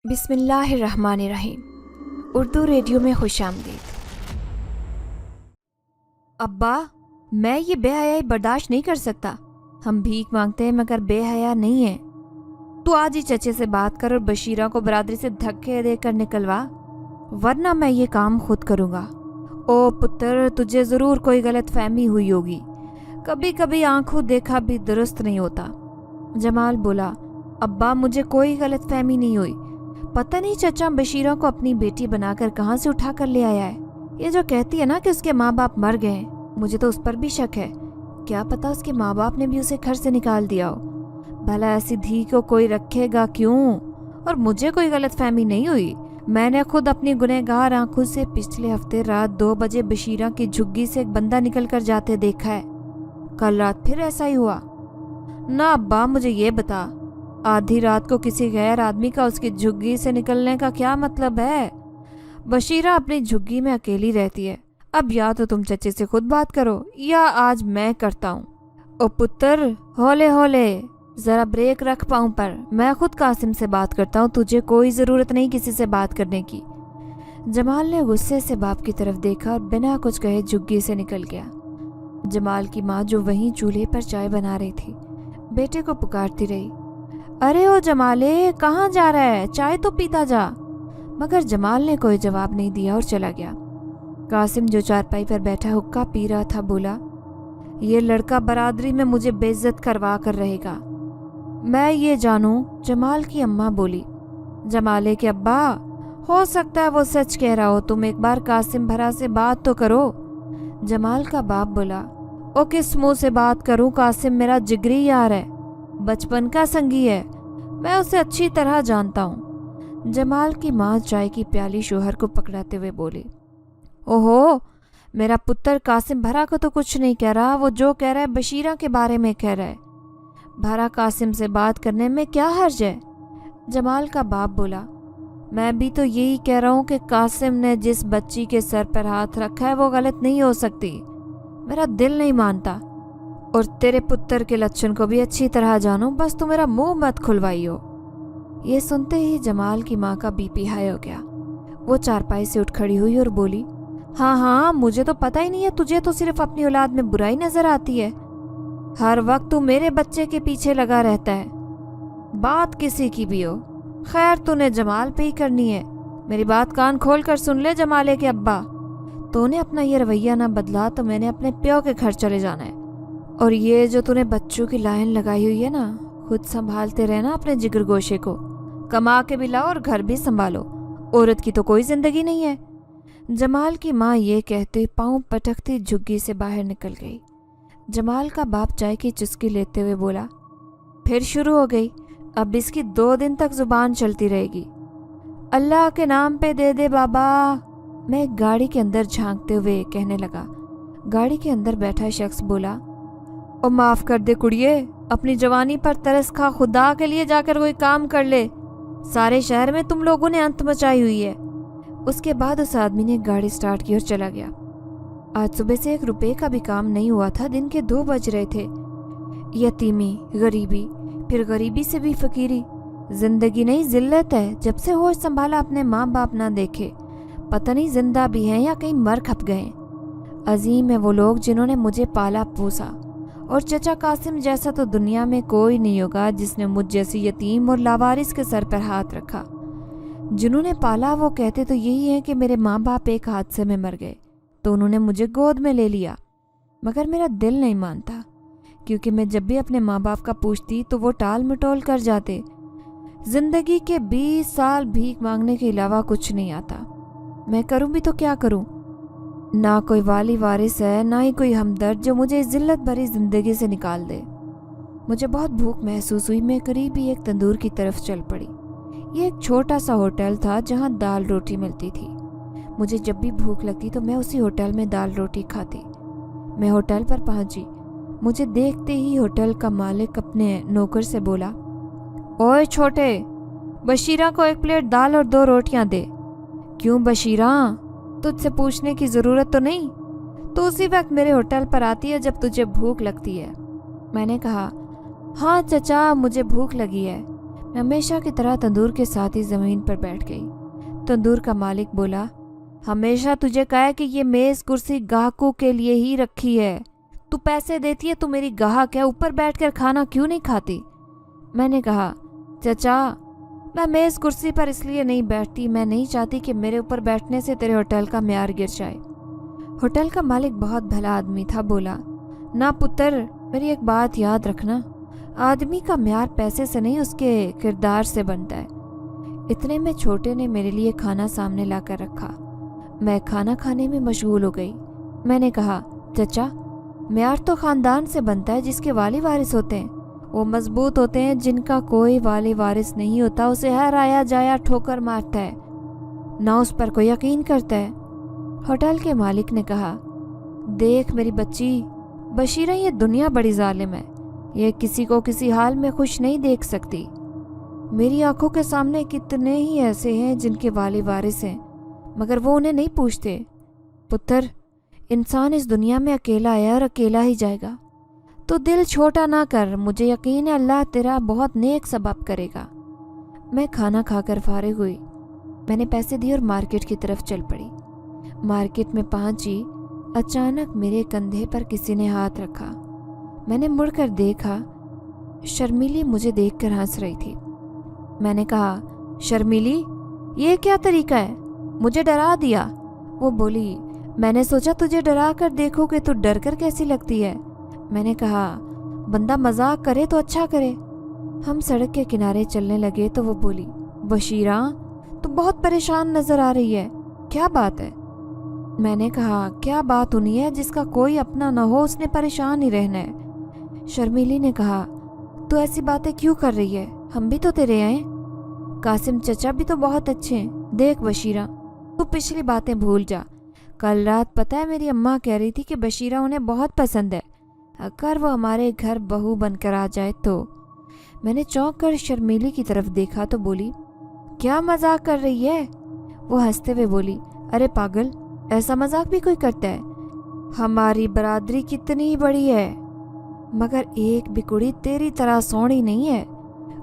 بسم اللہ الرحمن الرحیم۔ اردو ریڈیو میں خوش آمدید۔ ابا، میں یہ بے حیائی برداشت نہیں کر سکتا۔ ہم بھیک مانگتے ہیں مگر بے حیا نہیں ہیں۔ تو آج ہی چچے سے بات کر اور بشیرہ کو برادری سے دھکے دے کر نکلوا، ورنہ میں یہ کام خود کروں گا۔ او پتر، تجھے ضرور کوئی غلط فہمی ہوئی ہوگی، کبھی کبھی آنکھوں دیکھا بھی درست نہیں ہوتا۔ جمال بولا، ابا مجھے کوئی غلط فہمی نہیں ہوئی، پتہ نہیں چچا بشیرہ کو اپنی بیٹی بنا کر کہاں سے اٹھا کر لے آیا ہے۔ یہ جو کہتی ہے نا کہ اس کے ماں باپ مر گئے، مجھے تو اس پر بھی شک ہے۔ کیا پتا اس کے ماں باپ نے بھی اسے گھر سے نکال دیا ہو۔ بھلا ایسی دھی کو کوئی رکھے گا کیوں؟ اور مجھے کوئی غلط فہمی نہیں ہوئی، میں نے خود اپنی گنہگار آنکھوں سے پچھلے ہفتے رات 2 بجے بشیرہ کی جھگی سے ایک بندہ نکل کر جاتے دیکھا ہے۔ کل رات پھر ایسا ہی ہوا؟ نہ ابا، مجھے یہ بتا، آدھی رات کو کسی غیر آدمی کا اس کی جھگی سے نکلنے کا کیا مطلب ہے؟ بشیرہ اپنی جھگی میں اکیلی رہتی ہے۔ اب یا تو تم چچے سے خود بات کرو یا آج میں کرتا ہوں۔ او پتر، ہولے ہولے، ذرا بریک رکھ پاؤں پر، میں خود قاسم سے بات کرتا ہوں، تجھے کوئی ضرورت نہیں کسی سے بات کرنے کی۔ جمال نے غصے سے باپ کی طرف دیکھا اور بنا کچھ کہے جھگی سے نکل گیا۔ جمال کی ماں جو وہیں چولہے پر چائے بنا رہی تھی، بیٹے کو پکارتی رہی، ارے او جمالے، کہاں جا رہا ہے؟ چائے تو پیتا جا۔ مگر جمال نے کوئی جواب نہیں دیا اور چلا گیا۔ قاسم جو چارپائی پر بیٹھا حقہ پی رہا تھا بولا، یہ لڑکا برادری میں مجھے بے عزت کروا کر رہے گا، میں یہ جانوں۔ جمال کی اماں بولی، جمالے کے ابا، ہو سکتا ہے وہ سچ کہہ رہا ہو، تم ایک بار قاسم بھرا سے بات تو کرو۔ جمال کا باپ بولا، او کس منہ سے بات کروں؟ قاسم میرا جگری یار ہے، بچپن کا سنگی ہے، میں اسے اچھی طرح جانتا ہوں۔ جمال کی ماں چائے کی پیالی شوہر کو پکڑاتے ہوئے بولی، اوہو، میرا پتر قاسم بھرا کو تو کچھ نہیں کہہ رہا، وہ جو کہہ رہا ہے بشیرہ کے بارے میں کہہ رہا ہے۔ بھرا قاسم سے بات کرنے میں کیا حرج ہے؟ جمال کا باپ بولا، میں بھی تو یہی کہہ رہا ہوں کہ قاسم نے جس بچی کے سر پر ہاتھ رکھا ہے وہ غلط نہیں ہو سکتی، میرا دل نہیں مانتا۔ اور تیرے پتر کے لچن کو بھی اچھی طرح جانو، بس تو میرا منہ مت کھلوائی ہو۔ یہ سنتے ہی جمال کی ماں کا بی پی ہائی ہو گیا۔ وہ چارپائی سے اٹھ کھڑی ہوئی اور بولی، ہاں ہاں، مجھے تو پتہ ہی نہیں ہے، تجھے تو صرف اپنی اولاد میں برائی نظر آتی ہے، ہر وقت تو میرے بچے کے پیچھے لگا رہتا ہے، بات کسی کی بھی ہو۔ خیر تو نے جمال پہ ہی کرنی ہے، میری بات کان کھول کر سن لے جمالے کے ابا، تو نے اپنا یہ رویہ نہ بدلا تو میں نے اپنے پیو کے گھر چلے جانا ہے۔ اور یہ جو تو نے بچوں کی لائن لگائی ہوئی ہے نا، خود سنبھالتے رہنا اپنے جگر گوشے کو، کما کے بھی لاؤ اور گھر بھی سنبھالو، عورت کی تو کوئی زندگی نہیں ہے۔ جمال کی ماں یہ کہتے پاؤں پٹکتی جھگی سے باہر نکل گئی۔ جمال کا باپ چائے کی چسکی لیتے ہوئے بولا، پھر شروع ہو گئی، اب اس کی 2 دن تک زبان چلتی رہے گی۔ اللہ کے نام پہ دے دے بابا، میں ایک گاڑی کے اندر جھانکتے ہوئے کہنے لگا۔ گاڑی کے اندر بیٹھا شخص بولا، او معاف کر دے کڑیے، اپنی جوانی پر ترس کھا، خدا کے لیے جا کر کوئی کام کر لے، سارے شہر میں تم لوگوں نے انت مچائی ہوئی ہے۔ اس کے بعد اس آدمی نے گاڑی سٹارٹ کی اور چلا گیا۔ آج صبح سے 1 روپے کا بھی کام نہیں ہوا تھا، دن کے 2 بج رہے تھے۔ یتیمی، غریبی، پھر غریبی سے بھی فقیری، زندگی نہیں ذلت ہے۔ جب سے ہوش سنبھالا اپنے ماں باپ نہ دیکھے، پتہ نہیں زندہ بھی ہیں یا کہیں مر کھپ گئے۔ عظیم ہے وہ لوگ جنہوں نے مجھے پالا پوسا، اور چچا قاسم جیسا تو دنیا میں کوئی نہیں ہوگا جس نے مجھ جیسی یتیم اور لاوارث کے سر پر ہاتھ رکھا۔ جنہوں نے پالا وہ کہتے تو یہی ہے کہ میرے ماں باپ ایک حادثے میں مر گئے تو انہوں نے مجھے گود میں لے لیا، مگر میرا دل نہیں مانتا، کیونکہ میں جب بھی اپنے ماں باپ کا پوچھتی تو وہ ٹال مٹول کر جاتے۔ زندگی کے 20 سال بھیک مانگنے کے علاوہ کچھ نہیں آتا، میں کروں بھی تو کیا کروں؟ نہ کوئی والی وارث ہے، نہ ہی کوئی ہمدرد جو مجھے اس ذلت بھری زندگی سے نکال دے۔ مجھے بہت بھوک محسوس ہوئی، میں قریب ہی ایک تندور کی طرف چل پڑی۔ یہ ایک چھوٹا سا ہوٹل تھا جہاں دال روٹی ملتی تھی۔ مجھے جب بھی بھوک لگتی تو میں اسی ہوٹل میں دال روٹی کھاتی۔ میں ہوٹل پر پہنچی، مجھے دیکھتے ہی ہوٹل کا مالک اپنے نوکر سے بولا، اوئے چھوٹے، بشیرہ کو 1 پلیٹ دال اور 2 روٹیاں دے۔ کیوں بشیرہ، تجھ سے پوچھنے کی ضرورت تو نہیں؟ تو اسی وقت میرے ہوٹل پر آتی ہے جب تجھے بھوک لگتی ہے۔ میں نے کہا، ہاں چچا، مجھے بھوک لگی ہے، हमेशा की तरह तंदूर के साथ ही ज़मीन पर बैठ गई। तंदूर का मालिक बोला, हमेशा तुझे कहा है कि ये मेज़ कुर्सी ग्राहकों के लिए ही रखी है। तू पैसे देती है, तू मेरी ग्राहक है, ऊपर बैठकर खाना क्यों नहीं खाती? मैंने कहा, चचा मैं मेज़ कुर्सी पर इसलिए नहीं बैठती, मैं नहीं चाहती कि मेरे ऊपर बैठने से तेरे होटल का म्यार गिर जाए। होटल का मालिक बहुत भला आदमी था, बोला, ना पुत्र, मेरी एक बात याद रखना, आदमी का म्यार पैसे से नहीं उसके किरदार से बनता है। इतने में छोटे ने मेरे लिए खाना सामने लाकर रखा। मैं खाना खाने में मशगूल हो गई। मैंने कहा, चचा म्यार तो ख़ानदान से बनता है जिसके वाली वारिस होते हैं, वो मजबूत होते हैं। जिनका कोई वाली वारिस नहीं होता उसे हर आया जाया ठोकर मारता है, ना उस पर कोई यकीन करता है। होटल के मालिक ने कहा, देख मेरी बच्ची बशीरा, ये दुनिया बड़ी जालिम है, ये किसी को किसी हाल में खुश नहीं देख सकती। मेरी आंखों के सामने कितने ही ऐसे हैं जिनके वाली वारिस हैं, मगर वो उन्हें नहीं पूछते। पुत्र, इंसान इस दुनिया में अकेला आया और अकेला ही जाएगा। तो दिल छोटा ना कर, मुझे यकीन है अल्लाह तेरा बहुत नेक सबब करेगा। मैं खाना खाकर फारिग हुई। मैंने पैसे दिए और मार्केट की तरफ चल पड़ी। मार्केट में पहुंची, अचानक मेरे कंधे पर किसी ने हाथ रखा। मैंने मुड़कर देखा, शर्मीली मुझे देखकर हंस रही थी। मैंने कहा, शर्मीली ये क्या तरीका है, मुझे डरा दिया। वो बोली, मैंने सोचा तुझे डरा कर देखो कि तू डर कर कैसी लगती है। मैंने कहा, बंदा मजाक करे तो अच्छा करे। हम सड़क के किनारे चलने लगे तो वो बोली, बशीरा तू बहुत परेशान नजर आ रही है, क्या बात है? मैंने कहा, क्या बात होनी है, जिसका कोई अपना न हो उसने परेशान ही रहना है। शर्मीली ने कहा, तू ऐसी बातें क्यों कर रही है, हम भी तो तेरे हैं। कासिम चचा भी तो बहुत अच्छे हैं। देख बशीरा, तू पिछली बातें भूल जा। कल रात पता है मेरी अम्मा कह रही थी कि बशीरा उन्हें बहुत पसंद है, अगर वो हमारे घर बहू बनकर आ जाए तो। मैंने चौंक कर शर्मीली की तरफ देखा तो बोली, क्या मजाक कर रही है? वो हंसते हुए बोली, अरे पागल, ऐसा मजाक भी कोई करता है? हमारी बरादरी कितनी बड़ी है, मगर एक भी कुड़ी तेरी तरह सोहनी नहीं है।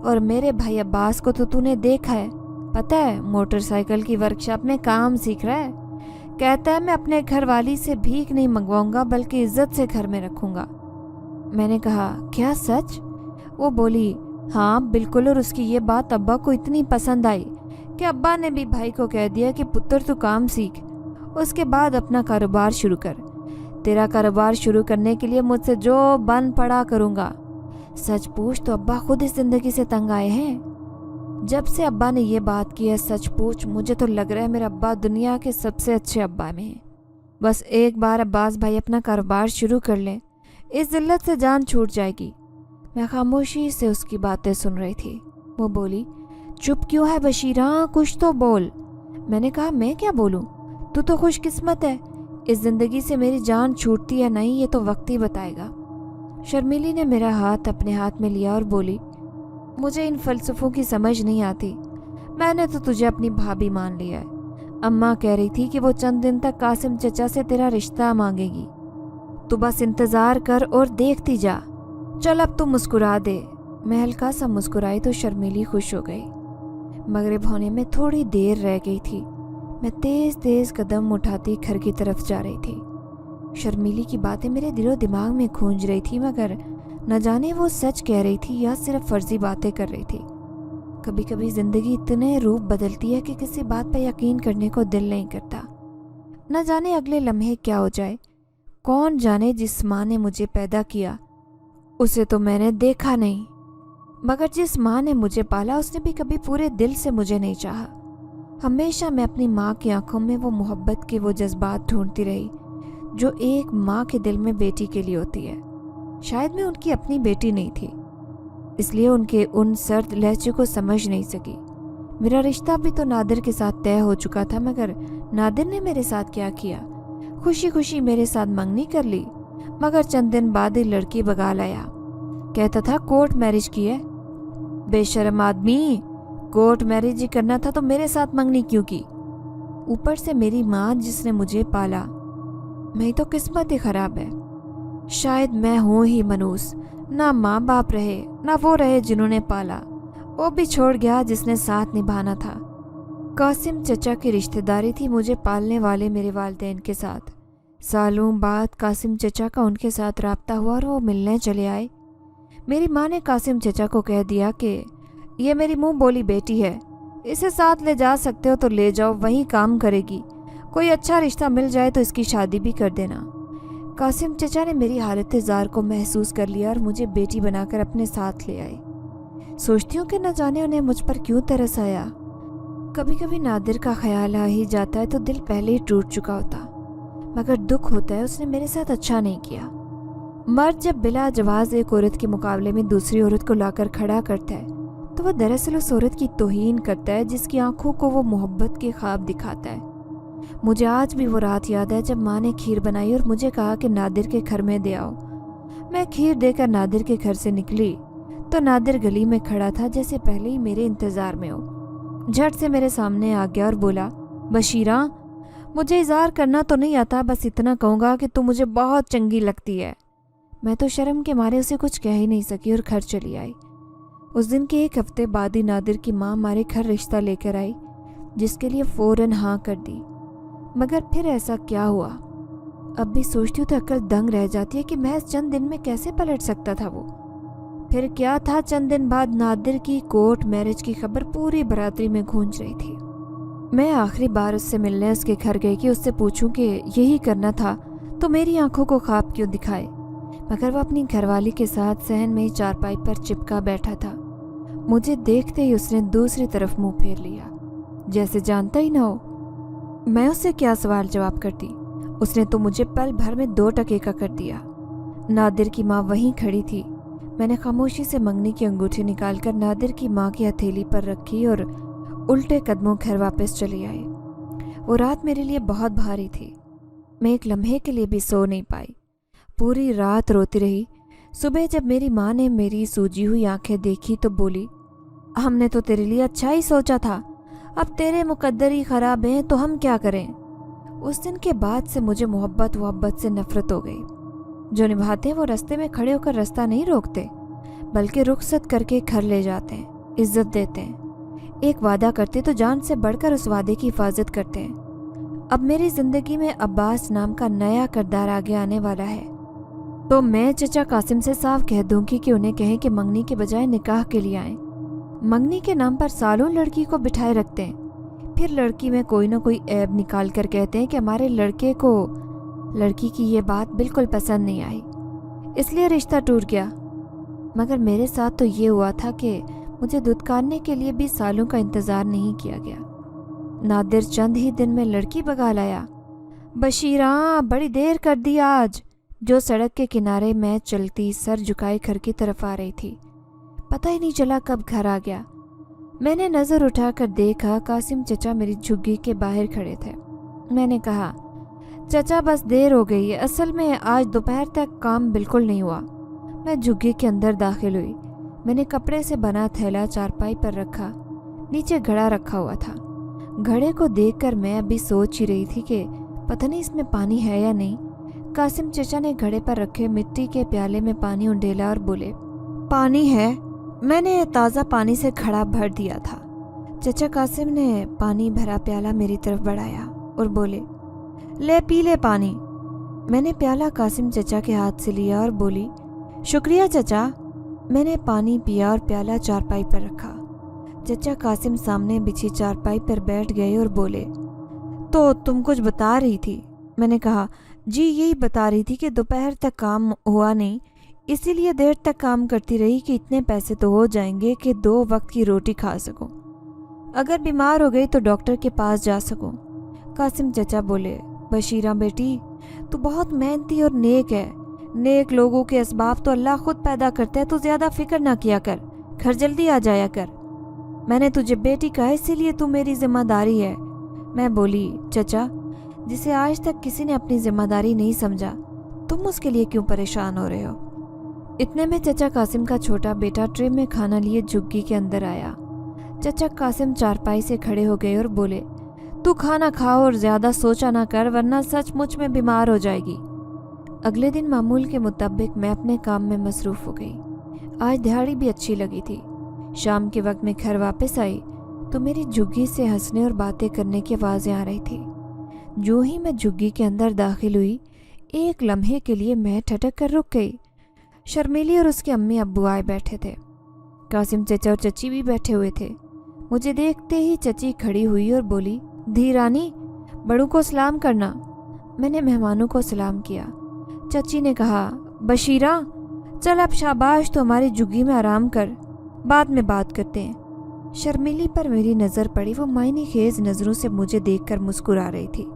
और मेरे भाई अब्बास को तो तूने देखा है, पता है मोटरसाइकिल की वर्कशॉप में काम सीख रहा है। कहता है मैं अपने घर वाली से भीख नहीं मंगवाऊंगा बल्कि इज्जत से घर में रखूंगा। मैंने कहा, क्या सच? वो बोली, हाँ बिल्कुल। और उसकी ये बात अब्बा को इतनी पसंद आई कि अब्बा ने भी भाई को कह दिया कि पुत्र तू काम सीख, उसके बाद अपना कारोबार शुरू कर। तेरा कारोबार शुरू करने के लिए मुझसे जो बन पड़ा करूँगा। सच पूछ तो अब्बा खुद इस जिंदगी से तंग आए हैं। जब से अब्बा ने ये बात की है, सच पूछ मुझे तो लग रहा है मेरा अब्बा दुनिया के सबसे अच्छे अब्बा में है। बस एक बार अब्बास भाई अपना कारोबार शुरू कर लें, इस जिल्लत से जान छूट जाएगी। मैं खामोशी से उसकी बातें सुन रही थी। वो बोली, चुप क्यों है बशीरा, कुछ तो बोल। मैंने कहा, मैं क्या बोलूं, तू तो खुशकिस्मत है, इस जिंदगी से मेरी जान छूटती है नहीं ये तो वक्त ही बताएगा। शर्मीली ने मेरा हाथ अपने हाथ में लिया और बोली, मुझे इन फलसफों की समझ नहीं आती, मैंने तो तुझे अपनी भाभी मान लिया है। अम्मा कह रही थी कि वो चंद दिन तक कासिम चचा से तेरा रिश्ता मांगेगी, तू बस इंतजार कर और देखती जा। चल अब तू मुस्कुरा दे। मैं हल्का सा मुस्कुराई तो शर्मीली खुश हो गई। मगरिब होने में थोड़ी देर रह गई थी। मैं तेज तेज कदम उठाती घर की तरफ जा रही थी। शर्मीली की बातें मेरे दिलो दिमाग में गूंज रही थी, मगर न जाने वो सच कह रही थी या सिर्फ फर्जी बातें कर रही थी। कभी कभी जिंदगी इतने रूप बदलती है कि किसी बात पर यकीन करने को दिल नहीं करता। न जाने अगले लम्हे क्या हो जाए। कौन जाने जिस माँ ने मुझे पैदा किया उसे तो मैंने देखा नहीं, मगर जिस माँ ने मुझे पाला उसने भी कभी पूरे दिल से मुझे नहीं चाहा। हमेशा मैं अपनी माँ की आंखों में वो मोहब्बत के वो जज्बात ढूंढती रही जो एक माँ के दिल में बेटी के लिए होती है। शायद मैं उनकी अपनी बेटी नहीं थी, इसलिए उनके उन सर्द लहजे को समझ नहीं सकी। मेरा रिश्ता भी तो नादिर के साथ तय हो चुका था, मगर नादिर ने मेरे साथ क्या किया? खुशी खुशी मेरे साथ मंगनी कर ली, मगर चंद दिन बाद ही लड़की बगा लाया। कहता था कोर्ट मैरिज की है। बेशर्म आदमी, कोर्ट मैरिज ही करना था तो मेरे साथ मंगनी क्यों की? ऊपर से मेरी माँ जिसने मुझे पाला, मेरी तो किस्मत ही खराब है। शायद मैं हूँ ही मनूस, ना माँ बाप रहे ना वो रहे जिन्होंने पाला, वो भी छोड़ गया जिसने साथ निभाना था। कासिम चचा की रिश्तेदारी थी मुझे पालने वाले मेरे वालिदैन के साथ। सालों बाद कासिम चचा का उनके साथ राब्ता हुआ और वो मिलने चले आए। मेरी माँ ने कासिम चचा को कह दिया कि ये मेरी मुंह बोली बेटी है, इसे साथ ले जा सकते हो तो ले जाओ, वहीं काम करेगी, कोई अच्छा रिश्ता मिल जाए तो इसकी शादी भी कर देना। कासिम चचा ने मेरी हालत ज़ार को महसूस कर लिया और मुझे बेटी बनाकर अपने साथ ले आए। सोचती हूँ कि न जाने उन्हें मुझ पर क्यों तरस आया। कभी कभी नादिर का ख्याल आ ही जाता है तो दिल पहले ही टूट चुका होता, मगर दुख होता है उसने मेरे साथ अच्छा नहीं किया। मर्द जब बिला जवाज एक औरत के मुकाबले में दूसरी औरत को लाकर खड़ा करता है तो वह दरअसल उस औरत की तौहीन करता है जिसकी आंखों को वो मोहब्बत के ख्वाब दिखाता है। मुझे आज भी वो रात याद है जब माँ ने खीर बनाई और मुझे कहा कि नादिर के घर में दे आओ। मैं खीर देकर नादिर के घर से निकली तो नादिर गली में खड़ा था जैसे पहले ही मेरे इंतज़ार में हो। झट से मेरे सामने आ गया और बोला, बशीरा, मुझे इज़हार करना तो नहीं आता, बस इतना कहूँगा कि तू मुझे बहुत चंगी लगती है। मैं तो शर्म के मारे उसे कुछ कह ही नहीं सकी और घर चली आई। उस दिन के एक हफ्ते बाद ही नादिर की माँ हमारे घर रिश्ता लेकर आई, जिसके लिए फ़ौरन हाँ कर दी। मगर फिर ऐसा क्या हुआ? अब भी सोचती हूँ तो अक्ल दंग रह जाती है कि महज चंद दिन में कैसे पलट सकता था वो। फिर क्या था, चंद दिन बाद नादिर की कोर्ट मैरिज की खबर पूरी बरादरी में गूंज रही थी। मैं आखिरी बार उससे मिलने उसके घर गई कि उससे पूछूं कि यही करना था तो मेरी आंखों को ख्वाब क्यों दिखाए, मगर वो अपनी घरवाली के साथ सहन में ही चारपाई पर चिपका बैठा था। मुझे देखते ही उसने दूसरी तरफ मुंह फेर लिया, जैसे जानता ही ना हो। मैं उससे क्या सवाल जवाब करती, उसने तो मुझे पल भर में 2 टके का कर दिया। नादिर की माँ वहीं खड़ी थी। मैंने खामोशी से मंगनी की अंगूठी निकालकर नादिर की माँ की हथेली पर रखी और उल्टे कदमों घर वापस चली आई। वो रात मेरे लिए बहुत भारी थी। मैं एक लम्हे के लिए भी सो नहीं पाई, पूरी रात रोती रही। सुबह जब मेरी माँ ने मेरी सूजी हुई आंखें देखी तो बोली, हमने तो तेरे लिए अच्छा ही सोचा था, अब तेरे मुकद्दर ही खराब हैं तो हम क्या करें। उस दिन के बाद से मुझे मोहब्बत से नफरत हो गई। जो निभाते हैं वो रास्ते में खड़े होकर रास्ता नहीं रोकते, बल्कि रुखसत करके घर ले जाते हैं, इज्जत देते हैं। एक वादा करते तो जान से बढ़कर उस वादे की हिफाजत करते हैं। अब मेरी जिंदगी में अब्बास नाम का नया किरदार आगे आने वाला है, तो मैं चचा कासिम से साफ कह दूंगी कि उन्हें कहें कि मंगनी के बजाय निकाह के लिए आएं। मंगनी के नाम पर सालों लड़की को बिठाए रखते हैं, फिर लड़की में कोई ना कोई ऐब निकाल कर कहते हैं कि हमारे लड़के को लड़की की ये बात बिल्कुल पसंद नहीं आई, इसलिए रिश्ता टूट गया। मगर मेरे साथ तो ये हुआ था कि मुझे दुत्कारने के लिए भी सालों का इंतज़ार नहीं किया गया। नादिर चंद ही दिन में लड़की बगा लाया। बशीरा, बड़ी देर कर दी आज। जो सड़क के किनारे मैं चलती सर झुकाए घर की तरफ आ रही थी, पता ही नहीं चला कब घर आ गया। मैंने नज़र उठाकर देखा, कासिम चचा मेरी झुग्गी के बाहर खड़े थे। मैंने कहा, चचा बस देर हो गई है, असल में आज दोपहर तक काम बिल्कुल नहीं हुआ। मैं झुग्गी के अंदर दाखिल हुई। मैंने कपड़े से बना थैला चारपाई पर रखा, नीचे घड़ा रखा हुआ था। घड़े को देखकर मैं अभी सोच ही रही थी कि पता नहीं इसमें पानी है या नहीं। कासिम चचा ने घड़े पर रखे मिट्टी के प्याले में पानी उंडेला और बोले, पानी है। मैंने ताज़ा पानी से घड़ा भर दिया था। चचा कासिम ने पानी भरा प्याला मेरी तरफ बढ़ाया और बोले, ले पी ले पानी। मैंने प्याला कासिम चचा के हाथ से लिया और बोली, शुक्रिया चचा। मैंने पानी पिया और प्याला चारपाई पर रखा। चचा कासिम सामने बिछी चारपाई पर बैठ गए और बोले, तो तुम कुछ बता रही थी। मैंने कहा, जी यही बता रही थी कि दोपहर तक काम हुआ नहीं, इसीलिए देर तक काम करती रही कि इतने पैसे तो हो जाएंगे कि 2 वक्त की रोटी खा सकूं, अगर बीमार हो गई तो डॉक्टर के पास जा सकूं। कासिम चचा बोले, बशीरा बेटी, तू बहुत मेहनती और नेक है। नेक लोगों के असबाब तो अल्लाह खुद पैदा करता है, तो ज़्यादा फिक्र ना किया कर, घर जल्दी आ जाया कर। मैंने तुझे बेटी कहा, इसीलिए तू मेरी जिम्मेदारी है। मैं बोली, चचा, जिसे आज तक किसी ने अपनी जिम्मेदारी नहीं समझा, तुम उसके लिए क्यों परेशान हो रहे हो। इतने में चचा कासिम का छोटा बेटा ट्रे में खाना लिए झुग्गी के अंदर आया। चचा कासिम चारपाई से खड़े हो गए और बोले, तू खाना खा और ज़्यादा सोचा ना कर, वरना सचमुच में बीमार हो जाएगी। अगले दिन मामूल के मुताबिक मैं अपने काम में मसरूफ़ हो गई। आज दिहाड़ी भी अच्छी लगी थी। शाम के वक्त मैं घर वापस आई तो मेरी झुग्गी से हंसने और बातें करने की आवाज़ें आ रही थी। जो ही मैं झुग्गी के अंदर दाखिल हुई, एक लम्हे के लिए मैं ठटक कर रुक गई। शर्मीली और उसके अम्मी अब्बू आए बैठे थे। कासिम चचा और चची भी बैठे हुए थे। मुझे देखते ही चची खड़ी हुई और बोली, धी रानी, बड़ों को सलाम करना। मैंने मेहमानों को सलाम किया। चची ने कहा, बशीरा चल अब शाबाश, तो हमारी झुग्गी में आराम कर, बाद में बात करते हैं। शर्मीली पर मेरी नज़र पड़ी। वो मायने खेज नज़रों से मुझे देखकर मुस्कुरा रही थी।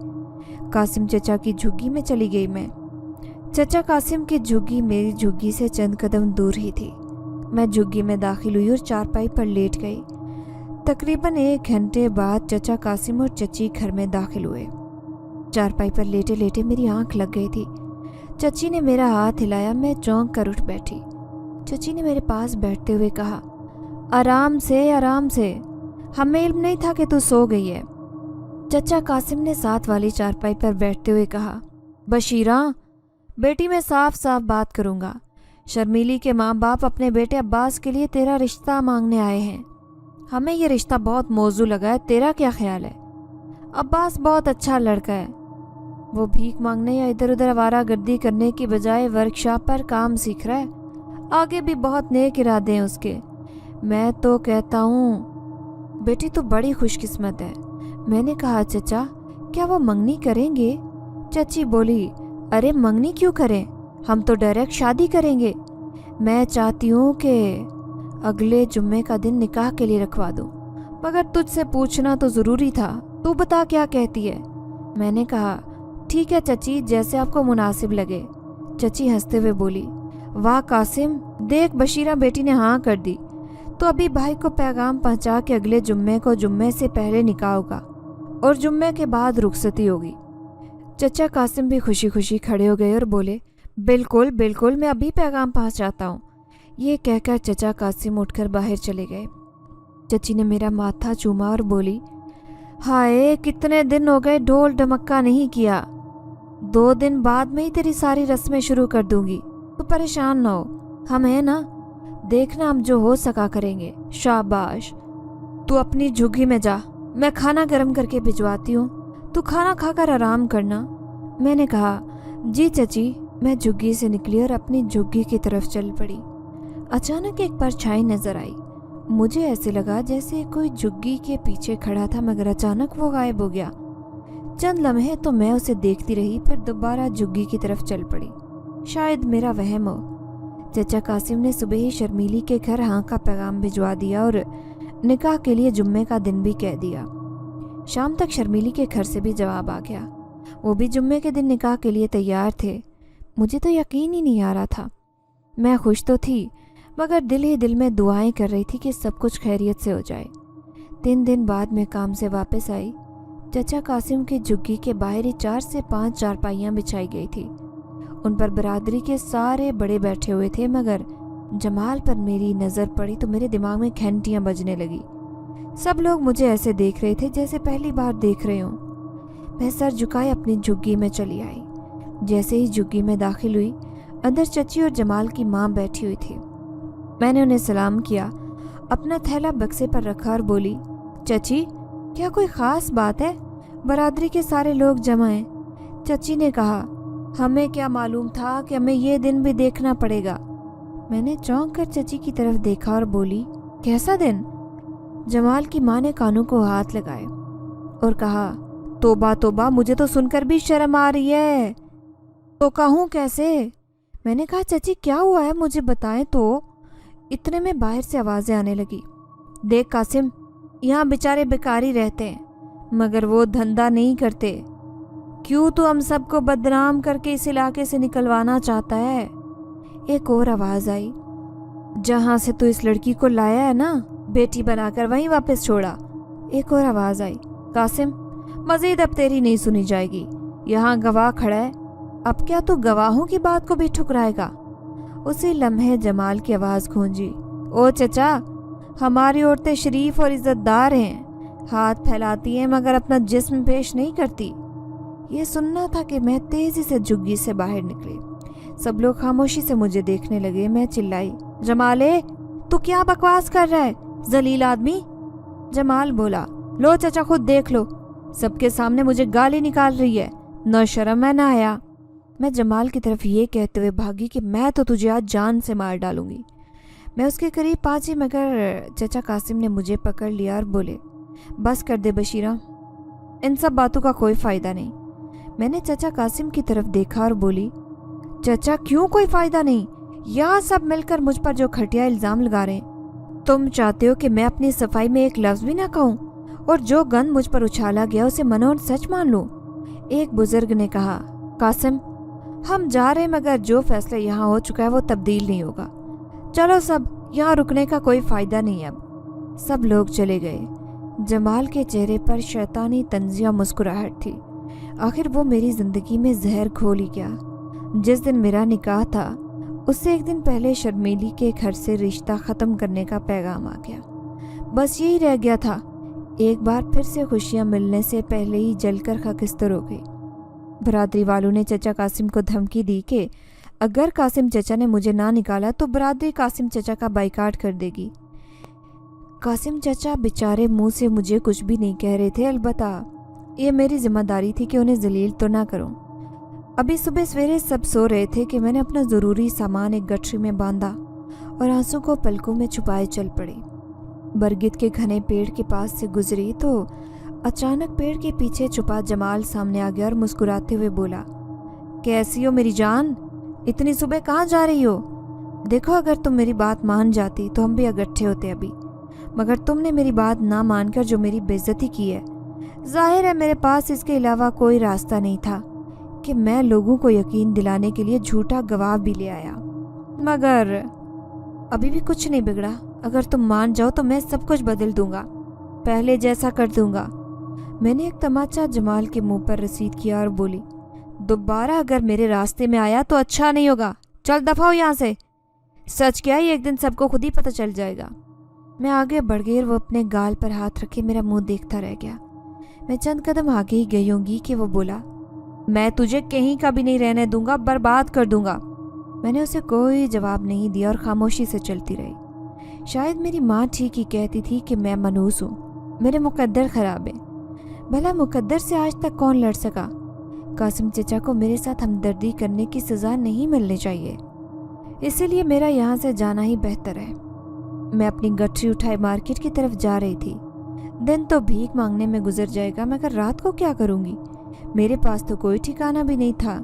कासिम चचा की झुग्गी में चली गई मैं। चचा कासिम की झुग्गी मेरी झुग्गी से चंद कदम दूर ही थी। मैं झुग्गी में दाखिल हुई और चारपाई पर लेट गई। तकरीबन 1 घंटे बाद चचा कासिम और चची घर में दाखिल हुए। चारपाई पर लेटे लेटे मेरी आंख लग गई थी। चची ने मेरा हाथ हिलाया। मैं चौंक कर उठ बैठी। चची ने मेरे पास बैठते हुए कहा, आराम से आराम से, हमें इल्म नहीं था कि तू सो गई है। चचा कासिम ने साथ वाली चारपाई पर बैठते हुए कहा, बशीरा बेटी, मैं साफ साफ बात करूंगा। शर्मीली के माँ बाप अपने बेटे अब्बास के लिए तेरा रिश्ता मांगने आए हैं। हमें ये रिश्ता बहुत मौजू लगा है, तेरा क्या ख्याल है? अब्बास बहुत अच्छा लड़का है। वो भीख मांगने या इधर उधर आवारागर्दी करने की बजाय वर्कशॉप पर काम सीख रहा है। आगे भी बहुत नेक इरादे हैं उसके। मैं तो कहता हूँ बेटी तू बड़ी खुशकिस्मत है। मैंने कहा, चचा क्या वो मंगनी करेंगे? चची बोली, अरे मंगनी क्यों करें, हम तो डायरेक्ट शादी करेंगे। मैं चाहती हूँ कि अगले जुम्मे का दिन निकाह के लिए रखवा दूँ, मगर तुझसे पूछना तो ज़रूरी था। तू बता क्या कहती है? मैंने कहा, ठीक है चची, जैसे आपको मुनासिब लगे। चची हंसते हुए बोली, वाह कासिम, देख बशीरा बेटी ने हाँ कर दी, तो अभी भाई को पैगाम पहुंचा के अगले जुम्मे को जुम्मे से पहले निकाह होगा और जुम्मे के बाद रुखसती होगी। चचा कासिम भी खुशी खुशी खड़े हो गए और बोले, बिल्कुल बिल्कुल, मैं अभी पैगाम पहुंचाता हूँ। ये कहकर चचा कासिम उठकर बाहर चले गए। चची ने मेरा माथा चूमा और बोली, हाय कितने दिन हो गए ढोल ढमक्का नहीं किया। 2 दिन बाद में ही तेरी सारी रस्में शुरू कर दूंगी, तो परेशान ना हो, हम हैं ना, देखना हम जो हो सका करेंगे। शाबाश, तू अपनी झुग्गी में जा, मैं खाना गर्म करके भिजवाती हूँ, तू खाना खाकर आराम करना। मैंने कहा, जी चची। मैं झुग्गी से निकली और अपनी झुग्गी की तरफ चल पड़ी। अचानक एक परछाई नजर आई। मुझे ऐसे लगा जैसे कोई झुग्गी के पीछे खड़ा था, मगर अचानक वो गायब हो गया। चंद लम्हे तो मैं उसे देखती रही, फिर दोबारा झुग्गी की तरफ चल पड़ी। शायद मेरा वहम हो। चचा कासिम ने सुबह ही शर्मीली के घर हाँ का पैगाम भिजवा दिया और निकाह के लिए जुम्मे का दिन भी कह दिया। शाम तक शर्मीली के घर से भी जवाब आ गया। वो भी जुम्मे के दिन निकाह के लिए तैयार थे। मुझे तो यकीन ही नहीं आ रहा था। मैं खुश तो थी, मगर दिल ही दिल में दुआएं कर रही थी कि सब कुछ खैरियत से हो जाए। 3 दिन बाद मैं काम से वापस आई। चचा कासिम की झुग्गी के बाहर ही 4 से 5 चारपाइयाँ बिछाई गई थी। उन पर बरादरी के सारे बड़े बैठे हुए थे, मगर जमाल पर मेरी नज़र पड़ी तो मेरे दिमाग में घंटियाँ बजने लगी। सब लोग मुझे ऐसे देख रहे थे जैसे पहली बार देख रहे हों। मैं सर झुकाए अपनी झुग्गी में चली आई। जैसे ही झुग्गी में दाखिल हुई, अंदर चची और जमाल की माँ बैठी हुई थी। मैंने उन्हें सलाम किया, अपना थैला बक्से पर रखा और बोली, चची क्या कोई ख़ास बात है? बरादरी के सारे लोग जमा हैं। चची ने कहा, हमें क्या मालूम था कि हमें ये दिन भी देखना पड़ेगा। मैंने चौंक कर चची की तरफ देखा और बोली, कैसा दिन? जमाल की माँ ने कानों को हाथ लगाए और कहा, तोबा तोबा, मुझे तो सुनकर भी शर्म आ रही है, तो कहूँ कैसे? मैंने कहा, चची क्या हुआ है, मुझे बताएं तो। इतने में बाहर से आवाज़ें आने लगी, देख कासिम, यहाँ बेचारे बेकारी रहते हैं, मगर वो धंधा नहीं करते। क्यों तू हम सबको बदनाम करके इस इलाके से निकलवाना चाहता है? एक और आवाज़ आई, जहाँ से तू इस लड़की को लाया है ना, बेटी बनाकर वहीं वापस छोड़ा। एक और आवाज़ आई, कासिम मजीद अब तेरी नहीं सुनी जाएगी, यहाँ गवाह खड़ा है, अब क्या तू गवाहों की बात को भी ठुकराएगा? उसी लम्हे जमाल की आवाज़ गूंजी, ओ चचा, हमारी औरतें शरीफ और इज्जतदार हैं, हाथ फैलाती हैं मगर अपना जिस्म पेश नहीं करती। ये सुनना था कि मैं तेज़ी से झुग्गी से बाहर निकली। सब लोग खामोशी से मुझे देखने लगे। मैं चिल्लाई, जमाले तू क्या बकवास कर रहा है? ذلیل آدمی! جمال بولا، لو چچا خود دیکھ لو، سب کے سامنے مجھے گالی نکال رہی ہے، نہ شرم ہے نہ حیا۔ میں جمال کی طرف یہ کہتے ہوئے بھاگی کہ میں تو تجھے آج جان سے مار ڈالوں گی۔ میں اس کے قریب پہنچی مگر چچا قاسم نے مجھے پکڑ لیا اور بولے، بس کر دے بشیرہ، ان سب باتوں کا کوئی فائدہ نہیں۔ میں نے چچا قاسم کی طرف دیکھا اور بولی، چچا کیوں کوئی فائدہ نہیں؟ یہاں سب مل کر مجھ پر جو گھٹیا الزام لگا رہے ہیں، تم چاہتے ہو کہ میں اپنی صفائی میں ایک لفظ بھی نہ کہوں اور جو گند مجھ پر اچھالا گیا اسے منو اور سچ مان لوں؟ ایک بزرگ نے کہا، قاسم ہم جا رہے ہیں مگر جو فیصلہ یہاں ہو چکا ہے وہ تبدیل نہیں ہوگا، چلو سب، یہاں رکنے کا کوئی فائدہ نہیں۔ اب سب لوگ چلے گئے۔ جمال کے چہرے پر شیطانی طنزیہ مسکراہٹ تھی، آخر وہ میری زندگی میں زہر گھول ہی گیا۔ جس دن میرا نکاح تھا اس سے ایک دن پہلے شرمیلی کے گھر سے رشتہ ختم کرنے کا پیغام آ گیا۔ بس یہی رہ گیا تھا، ایک بار پھر سے خوشیاں ملنے سے پہلے ہی جل کر خاکستر ہو گئی۔ برادری والوں نے چچا قاسم کو دھمکی دی کہ اگر قاسم چچا نے مجھے نہ نکالا تو برادری قاسم چچا کا بائیکاٹ کر دے گی۔ قاسم چچا بیچارے منہ سے مجھے کچھ بھی نہیں کہہ رہے تھے، البتہ یہ میری ذمہ داری تھی کہ انہیں ذلیل تو نہ کروں۔ ابھی صبح سویرے سب سو رہے تھے کہ میں نے اپنا ضروری سامان ایک گٹھری میں باندھا اور آنسوں کو پلکوں میں چھپائے چل پڑی۔ برگد کے گھنے پیڑ کے پاس سے گزری تو اچانک پیڑ کے پیچھے چھپا جمال سامنے آ گیا اور مسکراتے ہوئے بولا، کیسی ہو میری جان؟ اتنی صبح کہاں جا رہی ہو؟ دیکھو اگر تم میری بات مان جاتی تو ہم بھی اکٹھے ہوتے ابھی، مگر تم نے میری بات نہ مان کر جو میری بے عزتی کی ہے، ظاہر ہے میرے پاس اس کے علاوہ کوئی راستہ نہیں تھا کہ میں لوگوں کو یقین دلانے کے لیے جھوٹا گواہ بھی لے آیا، مگر ابھی بھی کچھ نہیں بگڑا۔ اگر تم مان جاؤ تو میں سب کچھ بدل دوں گا، پہلے جیسا کر دوں گا۔ میں نے ایک تماچا جمال کے منہ پر رسید کیا اور بولی، دوبارہ اگر میرے راستے میں آیا تو اچھا نہیں ہوگا، چل دفع ہو یہاں سے۔ سچ کیا ہی ایک دن سب کو خود ہی پتہ چل جائے گا۔ میں آگے بڑھ گئی اور وہ اپنے گال پر ہاتھ رکھے میرا منہ دیکھتا رہ گیا۔ میں چند قدم آگے ہی گئی ہوں گی کہ وہ بولا، میں تجھے کہیں کا بھی نہیں رہنے دوں گا، برباد کر دوں گا۔ میں نے اسے کوئی جواب نہیں دیا اور خاموشی سے چلتی رہی۔ شاید میری ماں ٹھیک ہی کہتی تھی کہ میں منحوس ہوں، میرے مقدر خراب ہے۔ بھلا مقدر سے آج تک کون لڑ سکا؟ قاسم چچا کو میرے ساتھ ہمدردی کرنے کی سزا نہیں ملنی چاہیے، اسی لیے میرا یہاں سے جانا ہی بہتر ہے۔ میں اپنی گٹھری اٹھائے مارکیٹ کی طرف جا رہی تھی۔ دن تو بھیک مانگنے میں گزر جائے گا مگر رات کو کیا کروں گی؟ میرے پاس تو کوئی ٹھکانہ بھی نہیں تھا،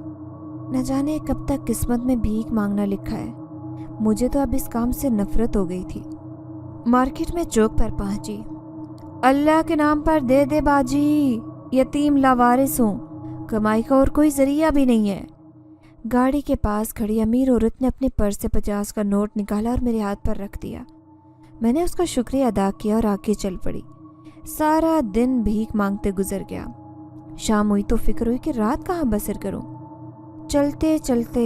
نہ جانے کب تک قسمت میں بھیک مانگنا لکھا ہے۔ مجھے تو اب اس کام سے نفرت ہو گئی تھی۔ مارکیٹ میں چوک پر پہنچی۔ اللہ کے نام پر دے دے باجی، یتیم لاوارث ہوں، کمائی کا اور کوئی ذریعہ بھی نہیں ہے۔ گاڑی کے پاس کھڑی امیر عورت نے اپنے پرس سے 50 کا نوٹ نکالا اور میرے ہاتھ پر رکھ دیا۔ میں نے اس کا شکریہ ادا کیا اور آگے چل پڑی۔ سارا دن بھیک مانگتے گزر گیا۔ شام ہوئی تو فکر ہوئی کہ رات کہاں بسر کروں۔ چلتے چلتے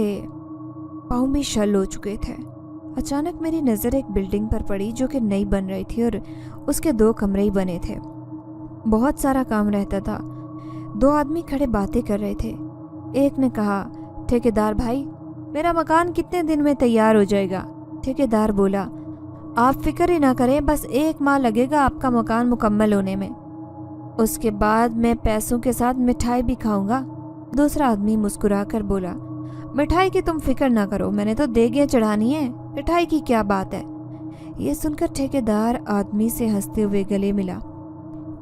پاؤں بھی شل ہو چکے تھے۔ اچانک میری نظر ایک بلڈنگ پر پڑی جو کہ نئی بن رہی تھی اور اس کے 2 کمرے ہی بنے تھے۔ بہت سارا کام رہتا تھا۔ 2 آدمی کھڑے باتیں کر رہے تھے۔ ایک نے کہا، ٹھیکیدار بھائی، میرا مکان کتنے دن میں تیار ہو جائے گا؟ ٹھیکیدار بولا، آپ فکر ہی نہ کریں، بس 1 ماہ لگے گا آپ کا مکان مکمل ہونے میں، اس کے بعد میں پیسوں کے ساتھ مٹھائی بھی کھاؤں گا۔ دوسرا آدمی مسکرا کر بولا، مٹھائی کی تم فکر نہ کرو، میں نے تو دیگیں چڑھانی ہے، مٹھائی کی کیا بات ہے۔ یہ سن کر ٹھیکیدار آدمی سے ہنستے ہوئے گلے ملا،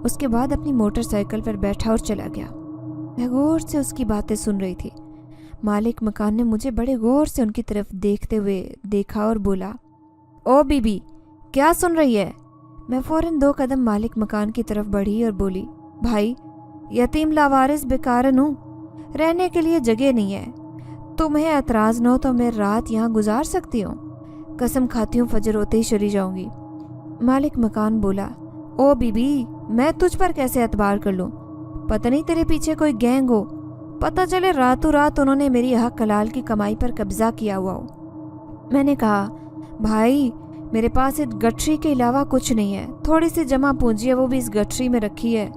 اس کے بعد اپنی موٹر سائیکل پر بیٹھا اور چلا گیا۔ میں غور سے اس کی باتیں سن رہی تھی۔ مالک مکان نے مجھے بڑے غور سے ان کی طرف دیکھتے ہوئے دیکھا اور بولا، او بی بی، کیا سن رہی ہے؟ میں فوراً 2 قدم مالک مکان کی طرف بڑھی اور بولی، بھائی، یتیم لاوارث بیکارن ہوں، رہنے کے لیے جگہ نہیں ہے، تمہیں اعتراض نہ ہو تو میں رات یہاں گزار سکتی ہوں، قسم کھاتی ہوں فجر ہوتے ہی چلی جاؤں گی۔ مالک مکان بولا، او بی بی، میں تجھ پر کیسے اعتبار کر لوں؟ پتہ نہیں تیرے پیچھے کوئی گینگ ہو، پتہ چلے راتوں رات انہوں نے میری حق حلال کی کمائی پر قبضہ کیا ہوا ہو۔ میں نے کہا، بھائی، میرے پاس اس گٹھری کے علاوہ کچھ نہیں ہے، تھوڑی سی جمع پونجی ہے، وہ بھی اس گٹھری میں رکھی ہے،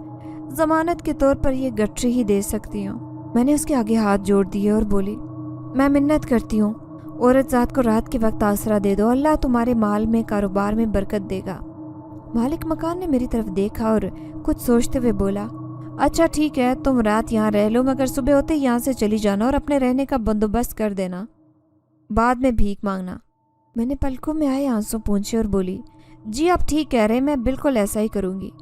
ضمانت کے طور پر یہ گٹھری ہی دے سکتی ہوں۔ میں نے اس کے آگے ہاتھ جوڑ دیے اور بولی، میں منت کرتی ہوں، عورت ذات کو رات کے وقت آسرا دے دو، اللہ تمہارے مال میں کاروبار میں برکت دے گا۔ मालिक मकान ने मेरी तरफ देखा और कुछ सोचते हुए बोला, अच्छा ठीक है, तुम रात यहाँ रह लो, मगर सुबह होते ही यहाँ से चली जाना और अपने रहने का बंदोबस्त कर देना, बाद में भीख मांगना। मैंने पलकों में आए आंसू पूंछे और बोली, जी आप ठीक कह रहे, मैं बिल्कुल ऐसा ही करूँगी।